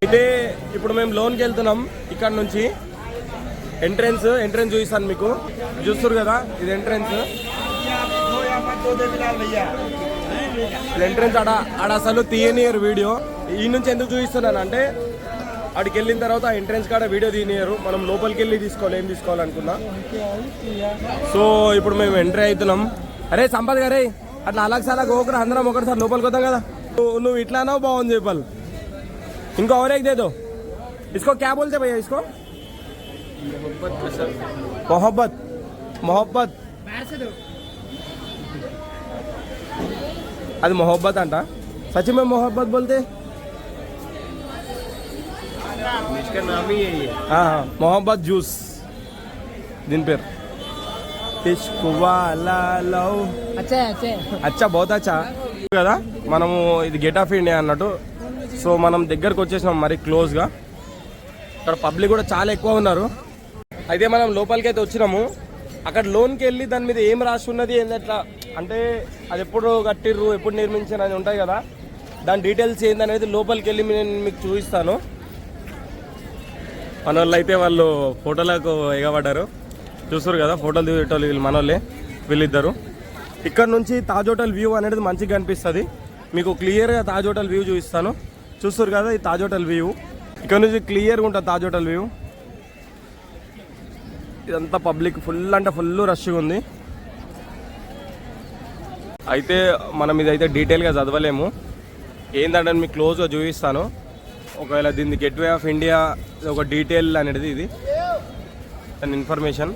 అయితే ఇప్పుడు మేము లోన్కి వెళ్తున్నాం. ఇక్కడ నుంచి ఎంట్రెన్స్ చూపిస్తాను మీకు, చూస్తారు కదా ఇది ఎంట్రెన్స్. ఎంట్రెన్స్ ఆడ అసలు తీయనియరు వీడియో. ఈ నుంచి ఎందుకు చూపిస్తున్నాను అంటే, అక్కడికి వెళ్ళిన తర్వాత ఆ ఎంట్రెన్స్ కాడ వీడియో తీయనియరు, మనం లోపలికి వెళ్ళి తీసుకోవాలి ఏం తీసుకోవాలనుకున్నా. సో ఇప్పుడు మేము ఎంట్రీ అవుతున్నాం. అరే సంపత్ గారే అట్లా అలాగ ఒకరు అందరం ఒకటిసారి లోపలికి వద్దాం కదా. నువ్వు ఇట్లానో బాగుంది చెప్పాలి. ఇంకో और एक दे दो इसको, क्या बोलते भैया इसको? मोहब्बत. मोहब्बत అది మొహబ్బత్ అంట. సచి మే మొహబ్బత్ బోల్తే మొహబ్బత్ జ్యూస్ దీని పేరు. అచ్చా బహుత్ అచ్చా కదా. మనము ఇది గేట్ ఆఫ్ ఇండియా అన్నట్టు. సో మనం దగ్గరకు వచ్చేసినాం మరి క్లోజ్గా. ఇక్కడ పబ్లిక్ కూడా చాలా ఎక్కువ ఉన్నారు. అయితే మనం లోపలికి అయితే వచ్చినాము. అక్కడ లోన్కి వెళ్ళి దాని మీద ఏం రాసి ఉన్నది ఏంటట్లా అంటే, అది ఎప్పుడు కట్టిర్రు ఎప్పుడు నిర్మించారు అని ఉంటాయి కదా, దాని డీటెయిల్స్ ఏందనేది లోపలికి వెళ్ళి నేను మీకు చూపిస్తాను. మన వాళ్ళు అయితే వాళ్ళు ఫోటోలకు ఎగబడ్డారు, చూస్తారు కదా ఫోటోలు దిగేటోళ్ళు వీళ్ళు మనోళ్ళే వీళ్ళిద్దరు. ఇక్కడ నుంచి తాజ్ హోటల్ వ్యూ అనేది మంచిగా కనిపిస్తుంది. మీకు క్లియర్గా తాజ్ హోటల్ వ్యూ చూపిస్తాను. చూస్తారు కదా ఈ తాజ్ హోటల్ వ్యూ, ఇక్కడ నుంచి క్లియర్గా ఉంటుంది తాజ్ హోటల్ వ్యూ. ఇదంతా పబ్లిక్ ఫుల్ అంటే ఫుల్ రష్గా ఉంది. అయితే మనం ఇదైతే డీటెయిల్గా చదవలేము, ఏంటంటే మీకు క్లోజ్గా చూపిస్తాను. ఒకవేళ దీన్ని గేట్వే ఆఫ్ ఇండియా ఒక డీటెయిల్ అనేది ఇది దాని ఇన్ఫర్మేషన్.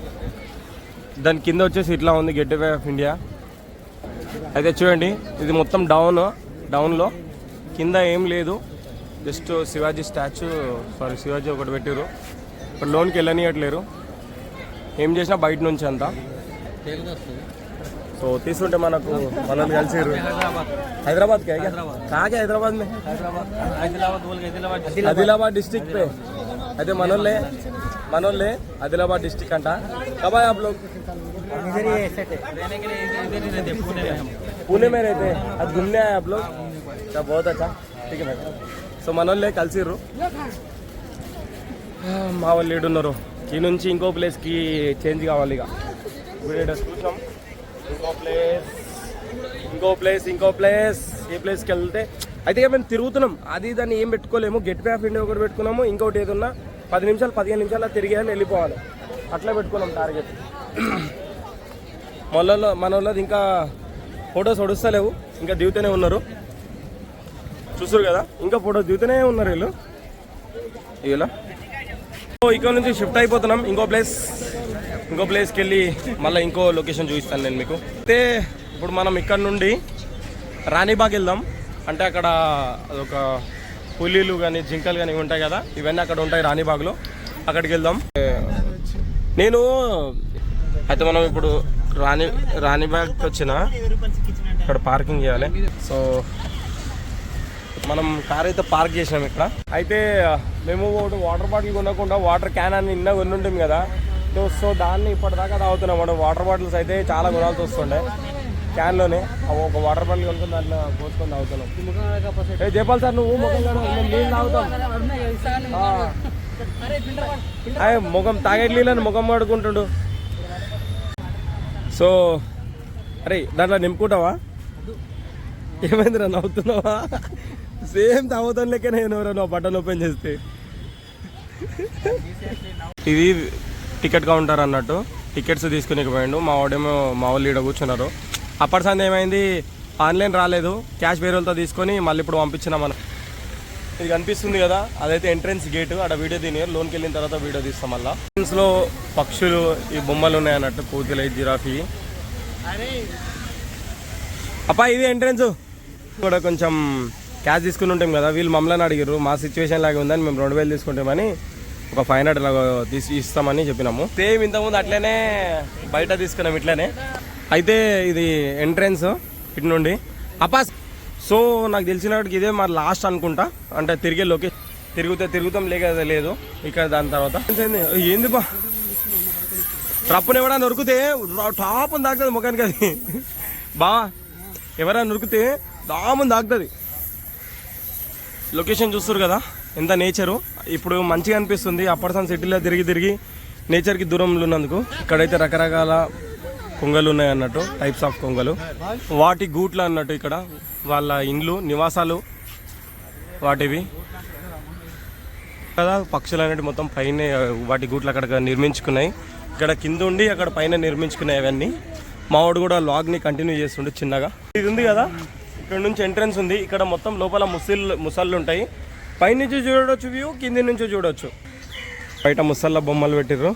దాని కింద వచ్చేసి ఇట్లా ఉంది గేట్వే ఆఫ్ ఇండియా. అయితే చూడండి ఇది మొత్తం డౌన్లో కింద ఏం లేదు, just Shivaji statue, sorry Shivaji ఒకటి పెట్టారు. ఇప్పుడు లోన్కి వెళ్ళనియట్లేరు, ఏం చేసినా బయట నుంచి అంతా. సో తీసుకుంటే మనల్ని కలిసిరు. హైదరాబాద్ కాకే హైదరాబాద్ మే ఆదిలాబాద్ డిస్ట్రిక్ట్ पे. అయితే మనోళ్ళే ఆదిలాబాద్ డిస్ట్రిక్ట్ అంట. कब आए आप लोग? पुणे में रहते हैं, आज घूमने आए आप लोग? अच्छा बहुत अच्छा, ठीक है भाई. సో మనోళ్ళే కలిసిర్రు, మా వాళ్ళు ఏడున్నారు. ఈ నుంచి ఇంకో ప్లేస్కి చేంజ్ కావాలి. ఇక చూసాం ఇంకో ప్లేస్ ఏ ప్లేస్కి వెళ్తే అయితే ఇక మేము తిరుగుతున్నాం. అది దాన్ని ఏం పెట్టుకోలేము. గేట్వే ఆఫ్ ఇండియా ఒకటి పెట్టుకున్నాము, ఇంకోటి ఏదన్నా 10 నిమిషాలు 15 నిమిషాలు తిరిగేయాలి వెళ్ళిపోవాలి. అట్లా పెట్టుకున్నాం టార్గెట్. మన వాళ్ళది ఇంకా ఫొటోస్ ఒడుస్తలేవు, ఇంకా దిగుతూనే ఉన్నారు. చూసారు కదా, ఇంకా ఫొటోస్ దిగుతూనే ఉన్నారు వీళ్ళు. ఇలా ఇక్కడ నుంచి షిఫ్ట్ అయిపోతున్నాం ఇంకో ప్లేస్కి వెళ్ళి మళ్ళీ ఇంకో లొకేషన్ చూపిస్తాను నేను మీకు. అయితే ఇప్పుడు మనం ఇక్కడ నుండి రాణిబాగ్ వెళ్దాం. అంటే అక్కడ అదొక పులిలు కానీ జింకలు కానీ ఉంటాయి కదా, ఇవన్నీ అక్కడ ఉంటాయి రాణిబాగ్లో. అక్కడికి వెళ్దాం. అయితే మనం ఇప్పుడు రాణిబాగ్కి వచ్చిన ఇక్కడ పార్కింగ్ చేయాలి. సో మనం కార్ అయితే పార్క్ చేసినాం ఇక్కడ. అయితే మేము ఒకటి వాటర్ బాటిల్ కొనకుండా వాటర్ క్యాన్ అని నిన్న కొని ఉంటుంది కదా, సో దాన్ని ఇప్పటిదాకా తాగుతున్నాం. మనం వాటర్ బాటిల్స్ అయితే చాలా కొనాల్సి వస్తుండే. క్యాన్లోనే ఒక వాటర్ బాటిల్ కొనుక్కొని దాంట్లో పోసుకొని తాగుతున్నాం. చెప్పాలి సార్, నువ్వు ముఖం నీళ్ళు తాగుతాం, ముఖం తాగే నీళ్ళని ముఖం ఆడుకుంటుండు. సో అరే దాంట్లో నింపుకుంటావా? ఏమైందిరా నవ్వుతున్నావా? సేమ్ తాగుతాను లెక్క నేను ఎవరైనా బటన్ ఓపెన్ చేస్తే. ఇది టికెట్ కౌంటర్ అన్నట్టు, టికెట్స్ తీసుకుని పోయిండు. మా వాళ్ళు ఈడ కూర్చున్నారు. అప్పటి సంది ఏమైంది, ఆన్లైన్ రాలేదు, క్యాష్ వేరే వాళ్ళతో తీసుకొని మళ్ళీ ఇప్పుడు పంపించినాం. మనం ఇది కనిపిస్తుంది కదా, అదైతే ఎంట్రన్స్ గేట్. అక్కడ వీడియో తీని లోన్కి వెళ్ళిన తర్వాత వీడియో తీస్తాం. మళ్ళీ ఎంట్రన్స్లో పక్షులు ఈ బొమ్మలు ఉన్నాయి అన్నట్టు, కోతులు, జిరాఫీ. అప్పా ఇది ఎంట్రన్స్ కూడా కొంచెం క్యాష్ తీసుకుని ఉంటాం కదా, వీళ్ళు మమ్మల్ని అడిగారు. మా సిచ్యువేషన్ లాగా ఉందని మేము 2000 తీసుకుంటామని ఒక 500 లాగా ఇస్తామని చెప్పినాము. సేమ్ ఇంతకుముందు అట్లనే బయట తీసుకున్నాం ఇట్లనే. అయితే ఇది ఎంట్రన్స్ ఇటు నుండి అప్పా. సో నాకు తెలిసినప్పటికి ఇదే మరి లాస్ట్ అనుకుంటా, అంటే తిరిగే తిరుగుతాం లేదు ఇక్కడ. దాని తర్వాత ఏంది బా ట్రప్పుని ఎవరైనా నొరికితే టాప్ దాకుతుంది ముఖానికి. అది బావా ఎవరైనా నొరికితే దాముని దాకుతుంది. లొకేషన్ చూస్తారు కదా ఎంత నేచరు. ఇప్పుడు మంచిగా అనిపిస్తుంది. అప్పటిసారి సిటీలో తిరిగి నేచర్కి దూరంలో ఉన్నందుకు. ఇక్కడైతే రకరకాల కొంగలు ఉన్నాయి అన్నట్టు, టైప్స్ ఆఫ్ కొంగలు. వాటి గూట్లు అన్నట్టు ఇక్కడ వాళ్ళ ఇండ్లు, నివాసాలు వాటివి కదా. పక్షులు అనేవి మొత్తం పైన వాటి గూట్లు అక్కడ నిర్మించుకున్నాయి. ఇక్కడ కింద ఉండి అక్కడ పైన నిర్మించుకున్నాయి అవన్నీ. మావాడు కూడా లాగ్ని కంటిన్యూ చేస్తుండే చిన్నగా. ఇది ఉంది కదా, ఇక్కడ నుంచి ఎంట్రన్స్ ఉంది. ఇక్కడ మొత్తం లోపల ముసళ్ళు ఉంటాయి. పైనుంచి చూడవచ్చు వ్యూ, కింది నుంచి చూడవచ్చు. బయట ముసళ్ళ బొమ్మలు పెట్టిర్రు.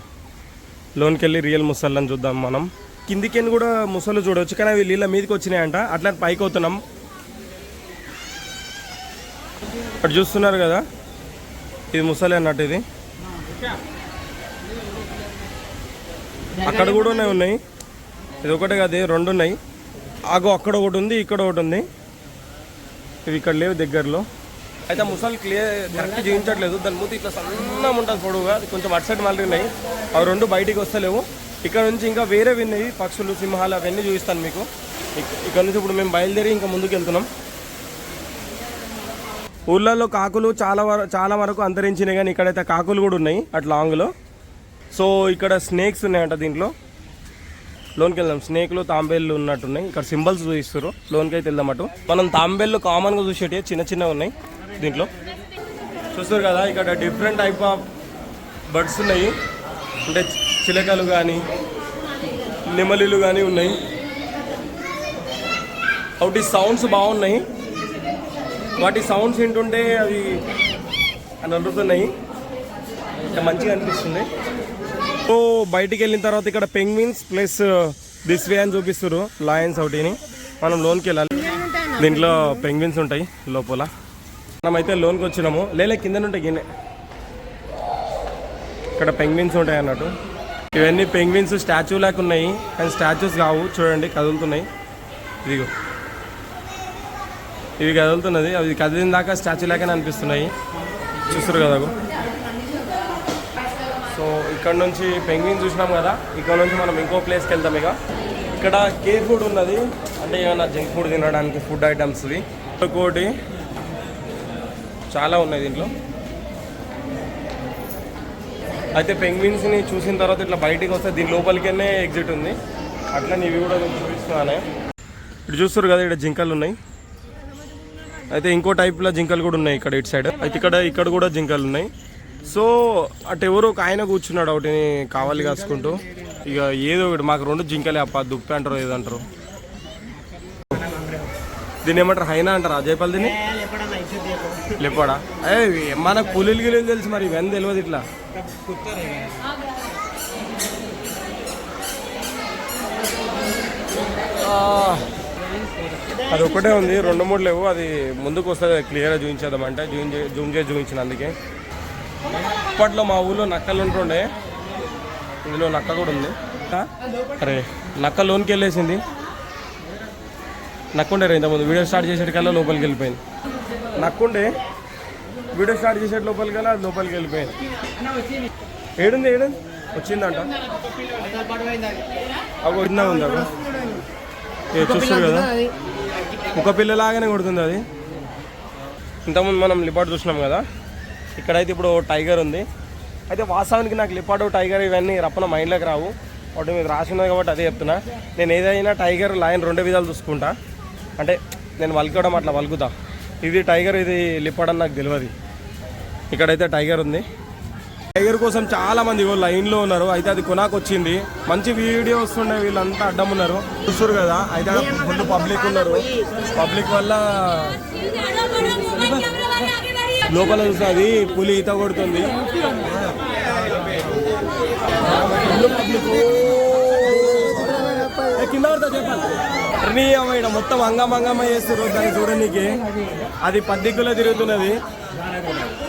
లోన్కి వెళ్ళి రియల్ ముసళ్ళని చూద్దాం మనం. కిందికి కూడా ముసళ్ళు చూడవచ్చు, కానీ అవి నీళ్ళ మీదకి వచ్చినాయంట. అట్లా పైకి అవుతున్నాం. అటు చూస్తున్నారు కదా, ఇది ముసలి అన్నట్టు. ఇది అక్కడ కూడా ఉన్నాయి. ఇది ఒకటే కాదు, 2 ఉన్నాయి. అక్కడ ఒకటి ఉంది, ఇక్కడ ఒకటి ఉంది. ఇవి ఇక్కడ లేవు దగ్గరలో. అయితే ముసలి కరెక్ట్ చేయించట్లేదు. దాని మూతి ఇట్లా సన్నం ఉంటుంది పొడవుగా. కొంచెం అటు సైడ్ మళ్ళీ ఉన్నాయి. అవి 2 బయటికి వస్తలేవు. ఇక్కడ నుంచి ఇంకా వేరే విన్నాయి పక్షులు, సింహాలు, అవన్నీ చూపిస్తాను మీకు. ఇక్కడ నుంచి ఇప్పుడు మేము బయలుదేరి ఇంకా ముందుకు వెళ్తున్నాం. ఊళ్ళల్లో కాకులు చాలా వరకు అంతరించినాయి, కానీ ఇక్కడైతే కాకులు కూడా ఉన్నాయి అటు లాంగ్లో. సో ఇక్కడ స్నేక్స్ ఉన్నాయంట దీంట్లో. లోన్కి వెళ్దాం. స్నేక్లు, తాంబేళ్ళు ఉన్నట్టున్నాయి. ఇక్కడ సింబల్స్ చూపిస్తారు. లోన్కి అయితే వెళ్దాం అటు. మనం తాంబేళ్ళు కామన్గా చూసేటి చిన్నగా ఉన్నాయి దీంట్లో. చూస్తారు కదా, ఇక్కడ డిఫరెంట్ టైప్ ఆఫ్ బర్డ్స్ ఉన్నాయి. అంటే చిలకలు కానీ నెమలిలు కానీ ఉన్నాయి. వాటి సౌండ్స్ బాగున్నాయి. వాటి సౌండ్స్ వింటుంటే అవి నడుతున్నాయి. మంచిగా అనిపిస్తుంది. సో బయటికి వెళ్ళిన తర్వాత ఇక్కడ పెంగ్విన్స్ ప్లస్ దిస్ వే అని చూపిస్తారు, లయన్స్ ఒకటిని. మనం లోన్కి వెళ్ళాలి. దీంట్లో పెంగ్విన్స్ ఉంటాయి లోపల. మనమైతే లోన్కి వచ్చినాము. కింద ఉంటాయి గిన్నె. ఇక్కడ పెంగ్విన్స్ ఉంటాయి అన్నట్టు. ఇవన్నీ పెంగ్విన్స్ స్టాచ్యూ లాగా ఉన్నాయి, కానీ స్టాచ్యూస్ కావు. చూడండి కదులుతున్నాయి. ఇదిగో ఇవి కదులుతున్నది. అవి కదిలిన దాకా స్టాచ్యూ లాగానే అనిపిస్తున్నాయి. చూస్తారు కదా. సో ఇక్కడ నుంచి పెంగ్విన్ చూసినాం కదా. ఇక్కడ నుంచి మనం ఇంకో ప్లేస్కి వెళ్తాం. ఇక్కడ కేర్ ఫుడ్ ఉన్నది, అంటే ఏమైనా జంక్ ఫుడ్ తినడానికి ఫుడ్ ఐటమ్స్వి. ఇంకోటి చాలా ఉన్నాయి దీంట్లో. అయితే పెంగ్విన్స్ని చూసిన తర్వాత ఇట్లా బయటికి వస్తే దీని లోపలికనే ఎగ్జిట్ ఉంది. అట్లా ఇవి కూడా చూపిస్తున్నానే. ఇటు చూస్తారు కదా, ఇక్కడ జింకలు ఉన్నాయి. అయితే ఇంకో టైప్లో జింకలు కూడా ఉన్నాయి ఇక్కడ ఇటు సైడ్. అయితే ఇక్కడ కూడా జింకలు ఉన్నాయి. సో అటు ఎవరో ఒక ఆయన కూర్చున్నాడు ఒకటిని కావాలి కాసుకుంటూ. ఇక ఏదో ఒకటి మాకు 2 జింకలే అప్ప, దుప్పి అంటారు ఏదంటారు, దీన్ని ఏమంటారు, హైనా అంటారా జైపాల్ దీన్ని? లేపాడా? మనకు పులిలు గిలిలు తెలుసు, మరి ఇవన్నీ తెలియదు ఇట్లా. అది ఒకటే ఉంది, 2-3 లేవు. అది ముందుకు వస్తుంది క్లియర్గా చూపించేద్దామంటే జూమ్ చేసి చూపించిన. అందుకే అప్పట్లో మా ఊళ్ళో నక్కలు ఉంటుండే, ఇందులో నక్క కూడా ఉంది. అరే నక్క లోనికి వెళ్ళేసింది. నక్కుండే ఇంతకుముందు వీడియో స్టార్ట్ చేసేటికల్లా లోపలికి వెళ్ళిపోయింది. నక్కుండే వీడియో స్టార్ట్ చేసేటి లోపలికల్లా అది లోపలికి వెళ్ళిపోయింది. ఏడుంది వచ్చిందంట. అవి చిన్న ఉంది, అవి చూస్తారు కదా, ఒక పిల్లలాగానే కొడుతుంది అది. ఇంతకుముందు మనం లిపార్డ్ చూసినాం కదా, ఇక్కడైతే ఇప్పుడు టైగర్ ఉంది. అయితే వాస్తవానికి నాకు లిపార్డ్, టైగర్ ఇవన్నీ రప్పన మైండ్లోకి రావు. వాటి మీద రాసి ఉన్నది కాబట్టి అదే చెప్తున్నా. నేను ఏదైనా టైగర్, లయన్ 2 విధాలు చూసుకుంటా. అంటే నేను వలుకోవడం అట్లా వలుకుతా. ఇది టైగర్, ఇది లిపార్డ్ అని నాకు తెలియదు. ఇక్కడైతే టైగర్ ఉంది. టైగర్ కోసం చాలా మంది లైన్లో ఉన్నారు. అయితే అది కొనాకు వచ్చింది. మంచి వీడియో వస్తుండే, వీళ్ళంతా అడ్డం ఉన్నారు చూస్తారు కదా. అయితే ఫుల్ పబ్లిక్ ఉన్నారు. పబ్లిక్ వల్ల లోపల చూస్తే అది పులి ఈత కొడుతుంది. కింద పడతా చెప్పాలి, మొత్తం అంగమ్మ చేస్తారు దాన్ని చూడడానికి. అది 10 దిక్కులో తిరుగుతున్నది.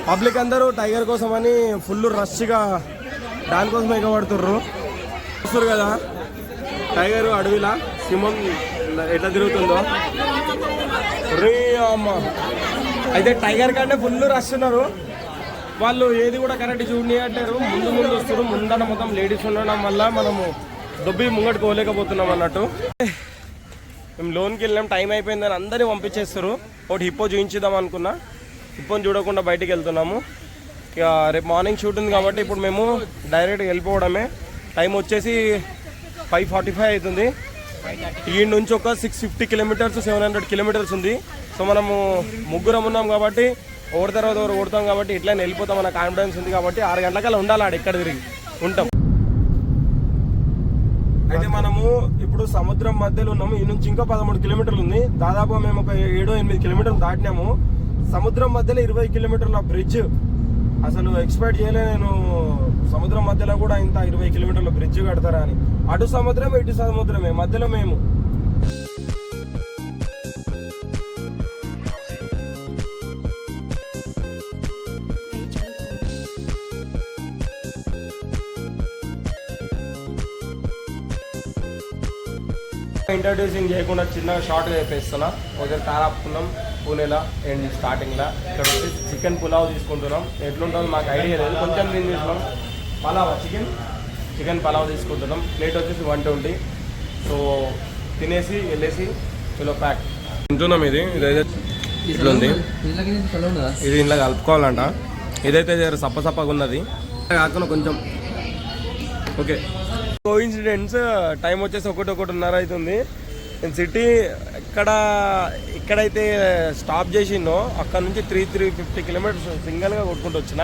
పబ్లిక్ అందరూ టైగర్ కోసం అని ఫుల్ రష్గా దానికోసం ఎగబడుతుర్రు. చూస్తారు కదా టైగర్ అడవిలా సింహం ఎట్లా తిరుగుతుందో. అమ్మ అయితే టైగర్ కంటే ఫుల్ రష్ ఉన్నారు. వాళ్ళు ఏది కూడా కరెక్ట్ చూడనియట్లేరు. ముందు వస్తారు. ముందర మొత్తం లేడీస్ ఉండడం వల్ల మనము దొబ్బి ముంగటికి పోలేకపోతున్నాం అన్నట్టు. మేము లోన్కి వెళ్ళాం, టైం అయిపోయిందని అందరినీ పంపించేస్తారు. ఒకటి హిప్పో చూపించుదాం అనుకున్నా, హిప్పోని చూడకుండా బయటికి వెళ్తున్నాము. ఇక రేపు మార్నింగ్ షూట్ ఉంది కాబట్టి ఇప్పుడు మేము డైరెక్ట్గా వెళ్ళిపోవడమే. టైం వచ్చేసి 5:45 అవుతుంది. ఈ నుంచి ఒక 650 కిలోమీటర్స్ 700 కిలోమీటర్స్ ఉంది. సో మనము ముగ్గురం ఉన్నాం కాబట్టి ఒకరి తర్వాత ఒకరు కొడతాం కాబట్టి ఇట్లా వెళ్ళిపోతాం అన్న కాన్ఫిడెన్స్ ఉంది కాబట్టి 6 గంటలకల్లా ఉండాలి ఆడ ఎక్కడ తిరిగి ఉంటాం. అయితే మనము ఇప్పుడు సముద్రం మధ్యలో ఉన్నాము. ఈ నుంచి ఇంకా 13 కిలోమీటర్లు ఉంది. దాదాపు మేము ఒక 7-8 కిలోమీటర్లు దాటినాము. సముద్రం మధ్యలో 20 కిలోమీటర్ల బ్రిడ్జ్. అసలు ఎక్స్పెక్ట్ చేయలే నేను, సముద్రం మధ్యలో కూడా ఇంత 20 కిలోమీటర్ల బ్రిడ్జ్ కడతారా అని. అటు సముద్రం ఇటు సముద్రమే, మధ్యలో మేము. ఇంట్రడ్యూసింగ్ చేయకుండా చిన్న షార్ట్గా చెప్పేస్తున్నా. ఒకసారి కార్ ఆపుకున్నాం పూణేలో అండ్ స్టార్టింగ్లో. ఇక్కడ వచ్చి చికెన్ పులావ్ తీసుకుంటున్నాం. ఎట్లుంటుందో మాకు ఐడియా లేదు, కొంచెం నేను తీసుకున్నాం. పలావా చికెన్ పలావ్ తీసుకుంటున్నాం. ప్లేట్ వచ్చేసి 120. సో తినేసి వెళ్ళేసి కిలో ప్యాక్ తింటున్నాం. ఇదైతే ఇట్లుంది. ఇది ఇంట్లో కలుపుకోవాలంట. ఇదైతే సప్పగా ఉన్నది కాకుండా కొంచెం ఓకే. కోఇన్సిడెన్స్ టైం వచ్చేసి 1:30 అవుతుంది. నేను సిటీ ఇక్కడైతే స్టాప్ చేసిందో అక్కడ నుంచి 350 కిలోమీటర్స్ సింగల్గా కొట్టుకుంటూ వచ్చిన.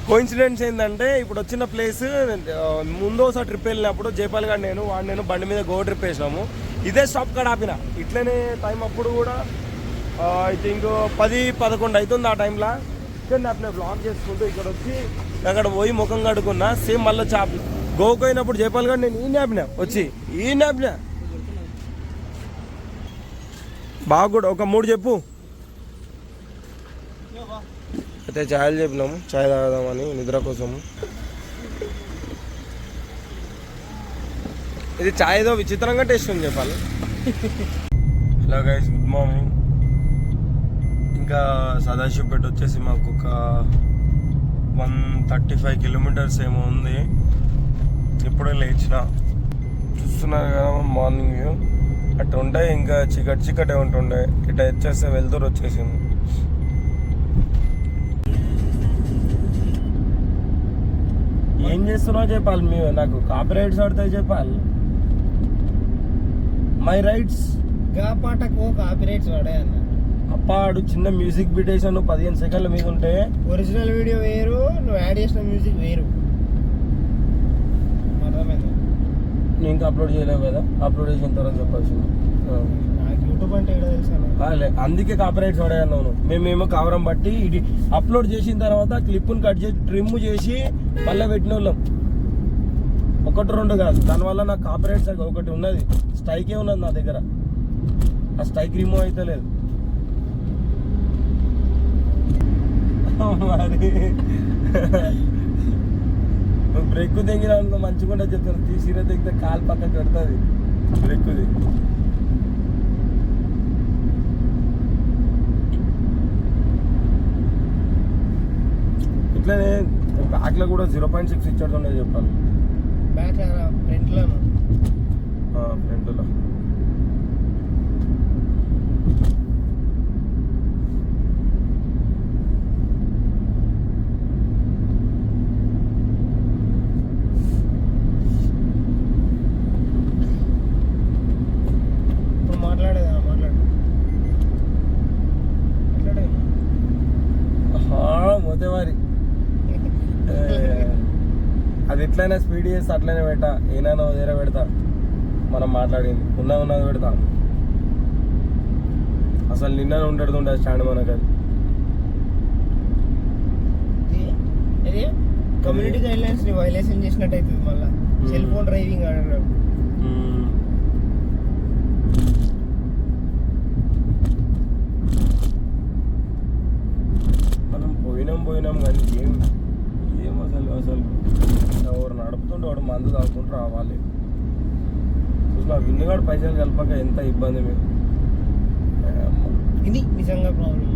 కోఇన్సిడెన్స్ ఏంటంటే ఇప్పుడు వచ్చిన ప్లేస్ ముందు ఒకసారి ట్రిప్ వెళ్ళినప్పుడు జైపాల్ గారు నేను బండి మీద గోవా ట్రిప్ వేసినాము. ఇదే స్టాప్ కాడ ఆపిన. ఇట్లనే టైం అప్పుడు కూడా ఐ థింక్ 10-11 అవుతుంది ఆ టైంలో. ఇక్కడ అట్లా బ్లాక్ చేసుకుంటూ ఇక్కడ వచ్చి అక్కడ పోయి ముఖం కడుకున్నా. సేమ్ మళ్ళీ గోవాకు పోయినప్పుడు జైపాల్ గారు నేను ఈ నాపినా బాగా కూడా ఒక 3 చెప్పు. అయితే ఛాయలు చెప్పినాము, ఛాయ్ తాగదామని నిద్ర కోసము. ఇది ఛాయ్ ఏదో విచిత్రంగా టేస్ట్ ఉంది చెప్పాలి. Hello guys, good morning. ఇంకా సదాశివపేట వచ్చేసి మాకు ఒక 135 కిలోమీటర్స్ ఏమో ఉంది. ఇప్పుడే లేచిన, చూస్తున్నారు కదా మార్నింగ్ వ్యూ. అటు ఉంటే ఇంకా చీకటే ఉంటుండే. ఇట వచ్చేస్తే వెళ్తూరు వచ్చేసింది. ఏం చేస్తున్నావు చెప్పాలి. నాకు కాపీ రైట్స్ పడతాయి చెప్పాలి. మై రైట్స్ పాటకు కాపీ రైట్స్ పడాయి అన్న. అప్పాడు చిన్న మ్యూజిక్ బిటేషన్ 15 సెకండ్ల మీద ఉంటే ఒరిజినల్ వీడియో వేరు, నువ్వు యాడ్ చేసిన మ్యూజిక్ వేరు. అర్థమైందా? నేను ఇంకా అప్లోడ్ చేయలేవు కదా, అప్లోడ్ చేసిన తర్వాత చెప్పాల్సింది. నాకు యూట్యూబ్ అంటే ఏదో తెలుసా? అందుకే కాపీరైట్స్ పడాయన్నాను. మేమేమో కవరం బట్టి ఇది అప్లోడ్ చేసిన తర్వాత క్లిప్ని కట్ చేసి ట్రిమ్ చేసి మళ్ళీ పెట్టిన వాళ్ళం. 1-2 కాదు, దానివల్ల నాకు కాపీరైట్స్ ఒకటి ఉన్నది, స్ట్రైకే ఉన్నది నా దగ్గర. ఆ స్ట్రైక్ రిమూవ్ అయితే లేదు. మరి నువ్వు బ్రేక్ తెంగినా అనుకో మంచిగా చెప్తాను, తీసిరే తెగితే కాలు పక్కకు పెడుతుంది బ్రేక్ది. ఇట్లనే బ్యాక్లో కూడా 0.6 ఇచ్చాడు ఉండే చెప్పాలి. బ్యాక్ ఫ్రంట్లో ఫ్రంట్లో ఇప్పుడు మాట్లాడేదా? మోతేవారి అది ఎట్లయినా స్పీడ్ చేసి అట్లనే పెట్టా, ఏమైనా వేరే పెడతా. మనం మాట్లాడింది ఉన్నది పెడతా. అసలు నిన్న ఉండేది స్టాండ్ మనకు. అది కమ్యూనిటీ గైడ్ లైన్స్ ని వైలేషన్ చేసినట్టు అవుతుంది. మళ్ళీ సెల్ ఫోన్ డ్రైవింగ్ ఆడారు. మనం పోయినాం కానీ ఏం అసలు ఎవరు నడుపుతుంటే వాడు మందు తాగుకుంటూ రావాలి. చూసిన విన్నుగాడు పైసలు కలపక ఎంత ఇబ్బంది మీకు. ఇది నిజంగా ప్రాబ్లం.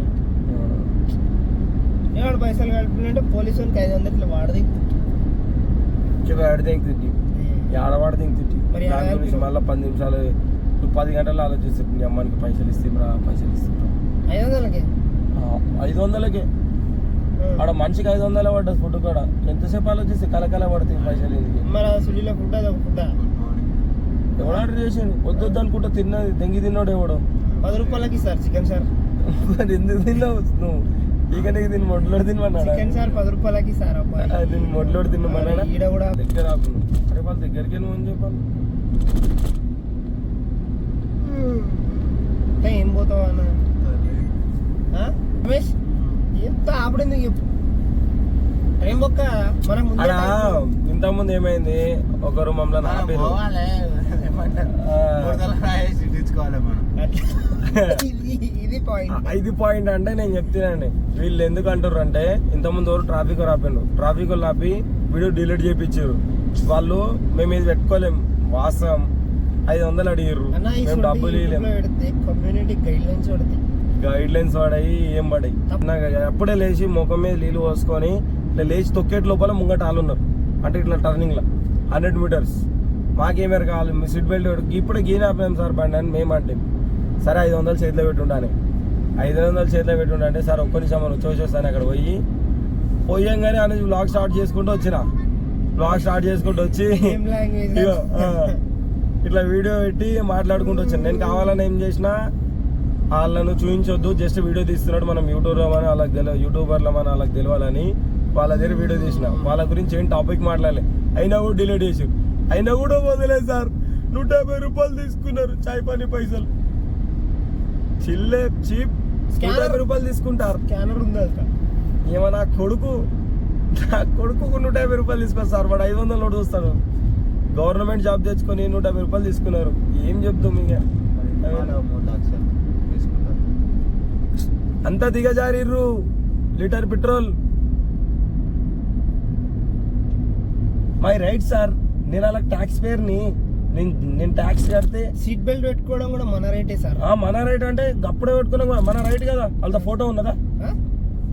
ఏవాడు పైసలు కలిపినంటే పోలీసు వానికి 500 ఇట్లా వాడది ఆడితే తిట్టి ఆడవాడు తిట్టి మరి దాని గురించి మళ్ళీ 10 నిమిషాలు 10 గంటలు ఆలోచిస్తే మీ అమ్మానికి పైసలు ఇస్తారా 500కి 500కే ఆడ మనిషికి 500 పడ్డది ఫుడ్ కూడా. ఎంతసేపు ఆలోచిస్తే కలకల పడుతుంది పైసలు ఎందుకు. మరి సుడిలో ఫుడ్ అది ఒక ఫుడ్ ఎవడు ఆర్డర్ చేసిండు? వద్దొద్దు అనుకుంటా తిన్నది దెంగి తిన్నాడు ఎవడు. 10 రూపాయలకి సార్ చికెన్ సార్. మరి ఎందుకు తిన్నావు నువ్వు? ఇక నీకు దీన్ని మొడ్లోడు తినమన్నాడా? చికెన్ సార్ 10 రూపాయలకి సార్. అబ్బాయి దీన్ని మొడ్లోడు తినమన్నాడా? ఈడ కూడా దగ్గర ఆపును. అరే వాళ్ళ దగ్గరికి నువ్వు అని చెప్పాలి. ఏం పోతావు అన్న రమేష్? ఎంత ఆపడింది చెప్పు. ఏం బొక్క మనం ఇంతకుముందు ఏమైంది, ఒకరు మమ్మల్ని ఆపారు. ఇది పాయింట్ అంటే నేను చెప్తున్నానండి. వీళ్ళు ఎందుకు అంటారు అంటే, ఇంతకుముందు ఎవరు ట్రాఫిక్ ఆపిండు, ట్రాఫిక్ వాళ్ళు ఆపి వీడియో డిలీట్ చేయించారు. వాళ్ళు మేము ఇది పెట్టుకోలేము, వాస్తవం 500 అడిగారు, మేము డబ్బులు ఇవ్వలేము. కమ్యూనిటీ గైడ్ లైన్స్ పడాయి, ఏం పడాయి. నాకు ఎప్పుడే లేచి ముఖం మీద నీళ్ళు పోసుకొని ఇట్లా లేచి తొక్కేటి లోపల ముంగట వాళ్ళు ఉన్నారు. అంటే ఇట్లా టర్నింగ్ లో 100 మీటర్స్ మాకేమేర కావాలి, మీ సీట్ బెల్ట్ ఇప్పుడు గీన ఆపాం సార్ బండి అని మేము అంటే. సరే 500 చేతిలో పెట్టుండాలి, 500 చేతిలో పెట్టుండే. సార్ ఒక్క నిమిషం మనం వచ్చేస్తాను. అక్కడ పోయంగానే అనేది బ్లాగ్ స్టార్ట్ చేసుకుంటూ వచ్చి ఇట్లా వీడియో పెట్టి మాట్లాడుకుంటూ వచ్చాను. నేను కావాలని ఏం చేసినా వాళ్ళను చూపించొద్దు, జస్ట్ వీడియో తీస్తున్నాడు, మనం యూట్యూబర్లో మన వాళ్ళకి తెలియాలని వాళ్ళ దగ్గర వీడియో తీసిన. వాళ్ళ గురించి ఏం టాపిక్ మాట్లాడలే, అయినా కూడా డిలీట్ చేసి, అయినా కూడా వదిలేదు సార్. 150 రూపాయలు తీసుకున్నారు చాయ్ పని పైసలు. చీప్ 150 రూపాయలు తీసుకుంటారు. స్కానర్ ఉంది ఏమో నా కొడుకు 150 రూపాయలు తీసుకొస్తారు. వాడు 500 నోటు చూస్తాడు. గవర్నమెంట్ జాబ్ తెచ్చుకొని 150 రూపాయలు తీసుకున్నారు. ఏం చెప్తాం ఇక, అంతా దిగజారిర్రు. Litre petrol my right sir. నేను అలా ట్యాక్స్ పేరుని నేను ట్యాక్స్ కడితే సీట్ బెల్ట్ పెట్టుకోవడం కూడా మన రైటే సార్. మన రైట్ అంటే అప్పుడే పెట్టుకున్నాం మన రైట్ కదా. వాళ్ళతో ఫోటో ఉన్నదా?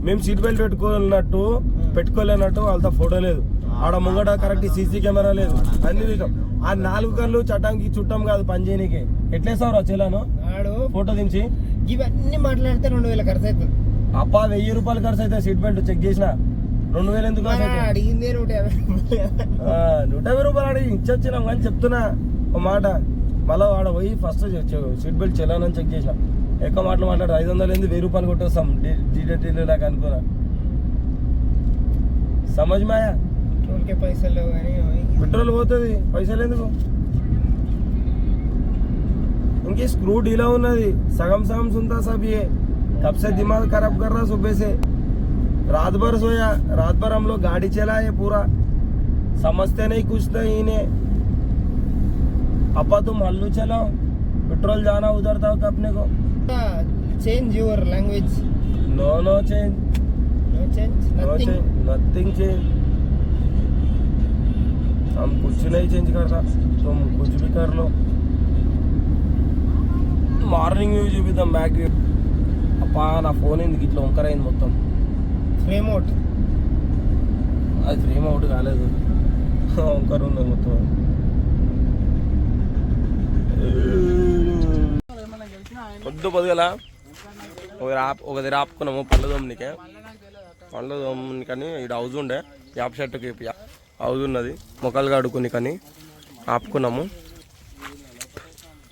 మేము సీట్ బెల్ట్ పెట్టుకోలేనట్టు వాళ్ళతో ఫోటో లేదు. ఆడ ముంగట కరెక్ట్ సీసీ కెమెరా లేదు. అన్ని ఆ 4 కళ్ళు చట్టానికి చుట్టం కాదు పని చేయనీకి. ఎట్లేసావు చెల్లాను ఫోటో దించి ఇవన్నీ మాట్లాడితే 2000 ఖర్చు అవుతుంది. అప్ప 1000 రూపాయలు ఖర్చు అవుతాయి. సీట్ బెల్ట్ చెక్ చేసిన 2000 ఎందుకు అడిగిందే 150 రూపాయలు అడిగి ఇచ్చొచ్చినాం కానీ చెప్తున్నా ఒక మాట. మళ్ళీ ఆడ పోయి ఫస్ట్ సీట్ బెల్ట్ చెల్లానని చెక్ చేసిన ఎక్కువ మాటలు మాట్లాడు 500 ఏంది 1000 రూపాయలు కొట్టేస్తాం డీడీటీలు లాగా అనుకున్నా సమజ్ మాయా पेट्रोल के पैसे लो కానీ పెట్రోల్ పోతుంది పైసలు ఎందుకు इनकी स्क्रू ढीला ఉన్నది सगम सगम सुनता सब ये कब से दिमाग खराब कर रहा सुबह से रात भर सोया रात भर हम लोग गाड़ी चलाए पूरा समझते नहीं कुछ नहीं इन्हें अपा तुम हल्लू चलाओ पेट्रोल जाना उधर था अपने को change your language no no change no change nothing change हम कुछ नहीं चेंज करता तुम कुछ भी कर लो మార్నింగ్ వ్యూ చూపిద్దాం బ్యాక్ వ్యూ అప్పా నా ఫోన్ ఎందుకు ఇట్లా వంకర అయింది మొత్తం ఫ్రేమ్ అవుట్ అది ఫ్రేమ్ అవుట్ కాలేదు వంకర ఉంది మొత్తం పొద్దుగల ఒక దగ్గర ఆపుకున్నాము పళ్ళ దోమనికే పళ్ళ దోమనికని ఇక్కడ హౌజ్ ఉండే యాప్ షర్ట్కి హౌజ్ ఉన్నది మొక్కలు కడుకుని కానీ ఆపుకున్నాము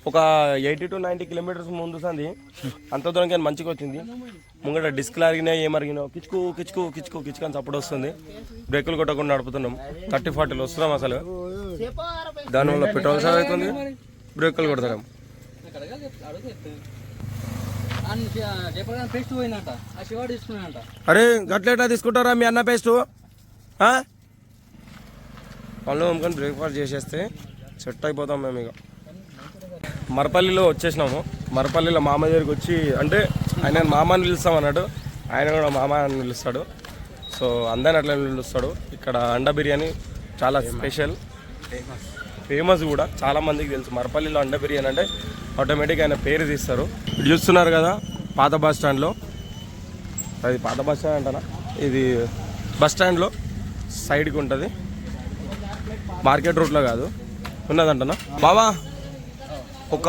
ఒక 80 to 90 కిలోమీటర్స్ ముందు సంది అంత దూరం కానీ మంచిగా వచ్చింది ముంగట డిస్క్లు అరిగినాయి ఏమరిగినావు కిచుకు కిచుకు కిచుకు కిచుకు అని చప్పుడు వస్తుంది బ్రేకులు కొట్టకుండా నడుపుతున్నాం 30-40 వస్తున్నాం అసలు దానివల్ల పెట్రోల్ సేవ్ అవుతుంది బ్రేకులు కొడతాం అరే గట్లేటా తీసుకుంటారా మీ అన్న పేస్ట్ పళ్ళు అమ్ముకొని బ్రేక్ఫాస్ట్ చేసేస్తే సెట్ అయిపోతాం మేము ఇక మరపల్లిలో వచ్చేసినాము మరపల్లిలో మామ దగ్గరికి వచ్చి అంటే ఆయన మామ అని పిలుస్తాం అన్నాడు ఆయన కూడా మామ అని పిలుస్తాడు సో అందరిని అట్లా పిలుస్తాడు ఇక్కడ అండా బిర్యానీ చాలా స్పెషల్ ఫేమస్ కూడా చాలా మందికి తెలుసు మరపల్లిలో అండా బిర్యానీ అంటే ఆటోమేటిక్ ఆయన పేరు తీస్తారు ఇది చూస్తున్నారు కదా పాత బస్ స్టాండ్లో అది పాత బస్ స్టాండ్ అంటారా ఇది బస్ స్టాండ్లో సైడ్కి ఉంటుంది మార్కెట్ రూట్లో కాదు ఉన్నదంటనా బాబా ఒక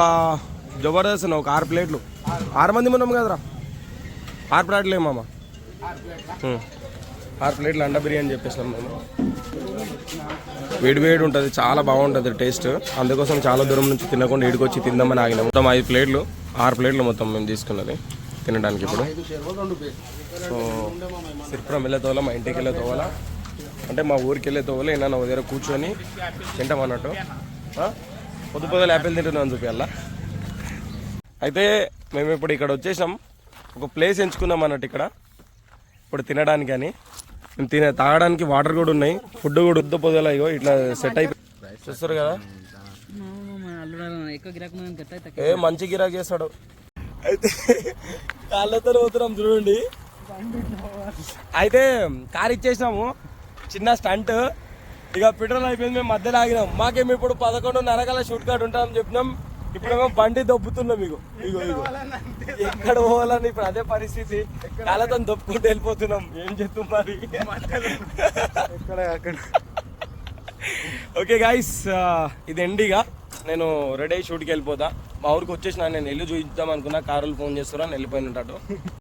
జబర్దస్త్ ఒక 6 ప్లేట్లు 6 మంది ఉన్నాం కదరా 6 ప్లేట్లు మామ 6 ప్లేట్లు అండా బిర్యానీ చెప్పేసినాం మేము వేడి ఉంటుంది చాలా బాగుంటుంది టేస్ట్ అందుకోసం చాలా దూరం నుంచి తినకుండా ఇడికి వచ్చి తిందామని ఆగినాం మొత్తం 5 ప్లేట్లు 6 ప్లేట్లు మొత్తం మేము తీసుకున్నది తినడానికి ఇప్పుడు సో సిరిపురం వెళ్ళే తోవాలా మా ఇంటికి వెళ్ళే తోవాలా అంటే మా ఊరికి వెళ్ళే తోవాలా ఏమన్నా దగ్గర కూర్చొని తింటామన్నట్టు పొద్దుపొద్దులు యాపిల్ తింటున్నాను చూపియాలా అయితే మేము ఇప్పుడు ఇక్కడ వచ్చేసాం ఒక ప్లేస్ ఎంచుకున్నాం అన్నట్టు ఇక్కడ ఇప్పుడు తినడానికి అని మేము తాగడానికి వాటర్ కూడా ఉన్నాయి ఫుడ్ కూడా పొద్దుపొద్దుల ఇగో ఇట్లా సెట్ అయిపోయి చూస్తారు కదా ఏ మంచి గిరాకీ చేస్తాడు అయితే కాళ్ళతో పోతున్నాం చూడండి అయితే కార్ ఇచ్చేసినాము చిన్న స్టంట్ ఇక పెట్రోల్ అయిపోయింది మేము మధ్యలో ఆగినాం మాకేమి ఇప్పుడు 11:30 షూట్ కార్డ్ ఉంటామని చెప్పినాం ఇప్పుడు మేము బండి దొబ్బుతున్నాం ఇగో ఇగో ఇగో ఎక్కడ పోవాలని ఇప్పుడు అదే పరిస్థితి కాళ్ళతో దొప్పుకుంటూ వెళ్ళిపోతున్నాం ఏం చెప్తాం మరి ఓకే గాయస్ ఇది ఎండిగా నేను రెడీ అయ్యి షూట్కి వెళ్ళిపోతా మా ఊరికి వచ్చేసిన నేను వెళ్ళి చూద్దాం అనుకున్నా కారులు ఫోన్ చేస్తున్నా వెళ్ళిపోయినట్టు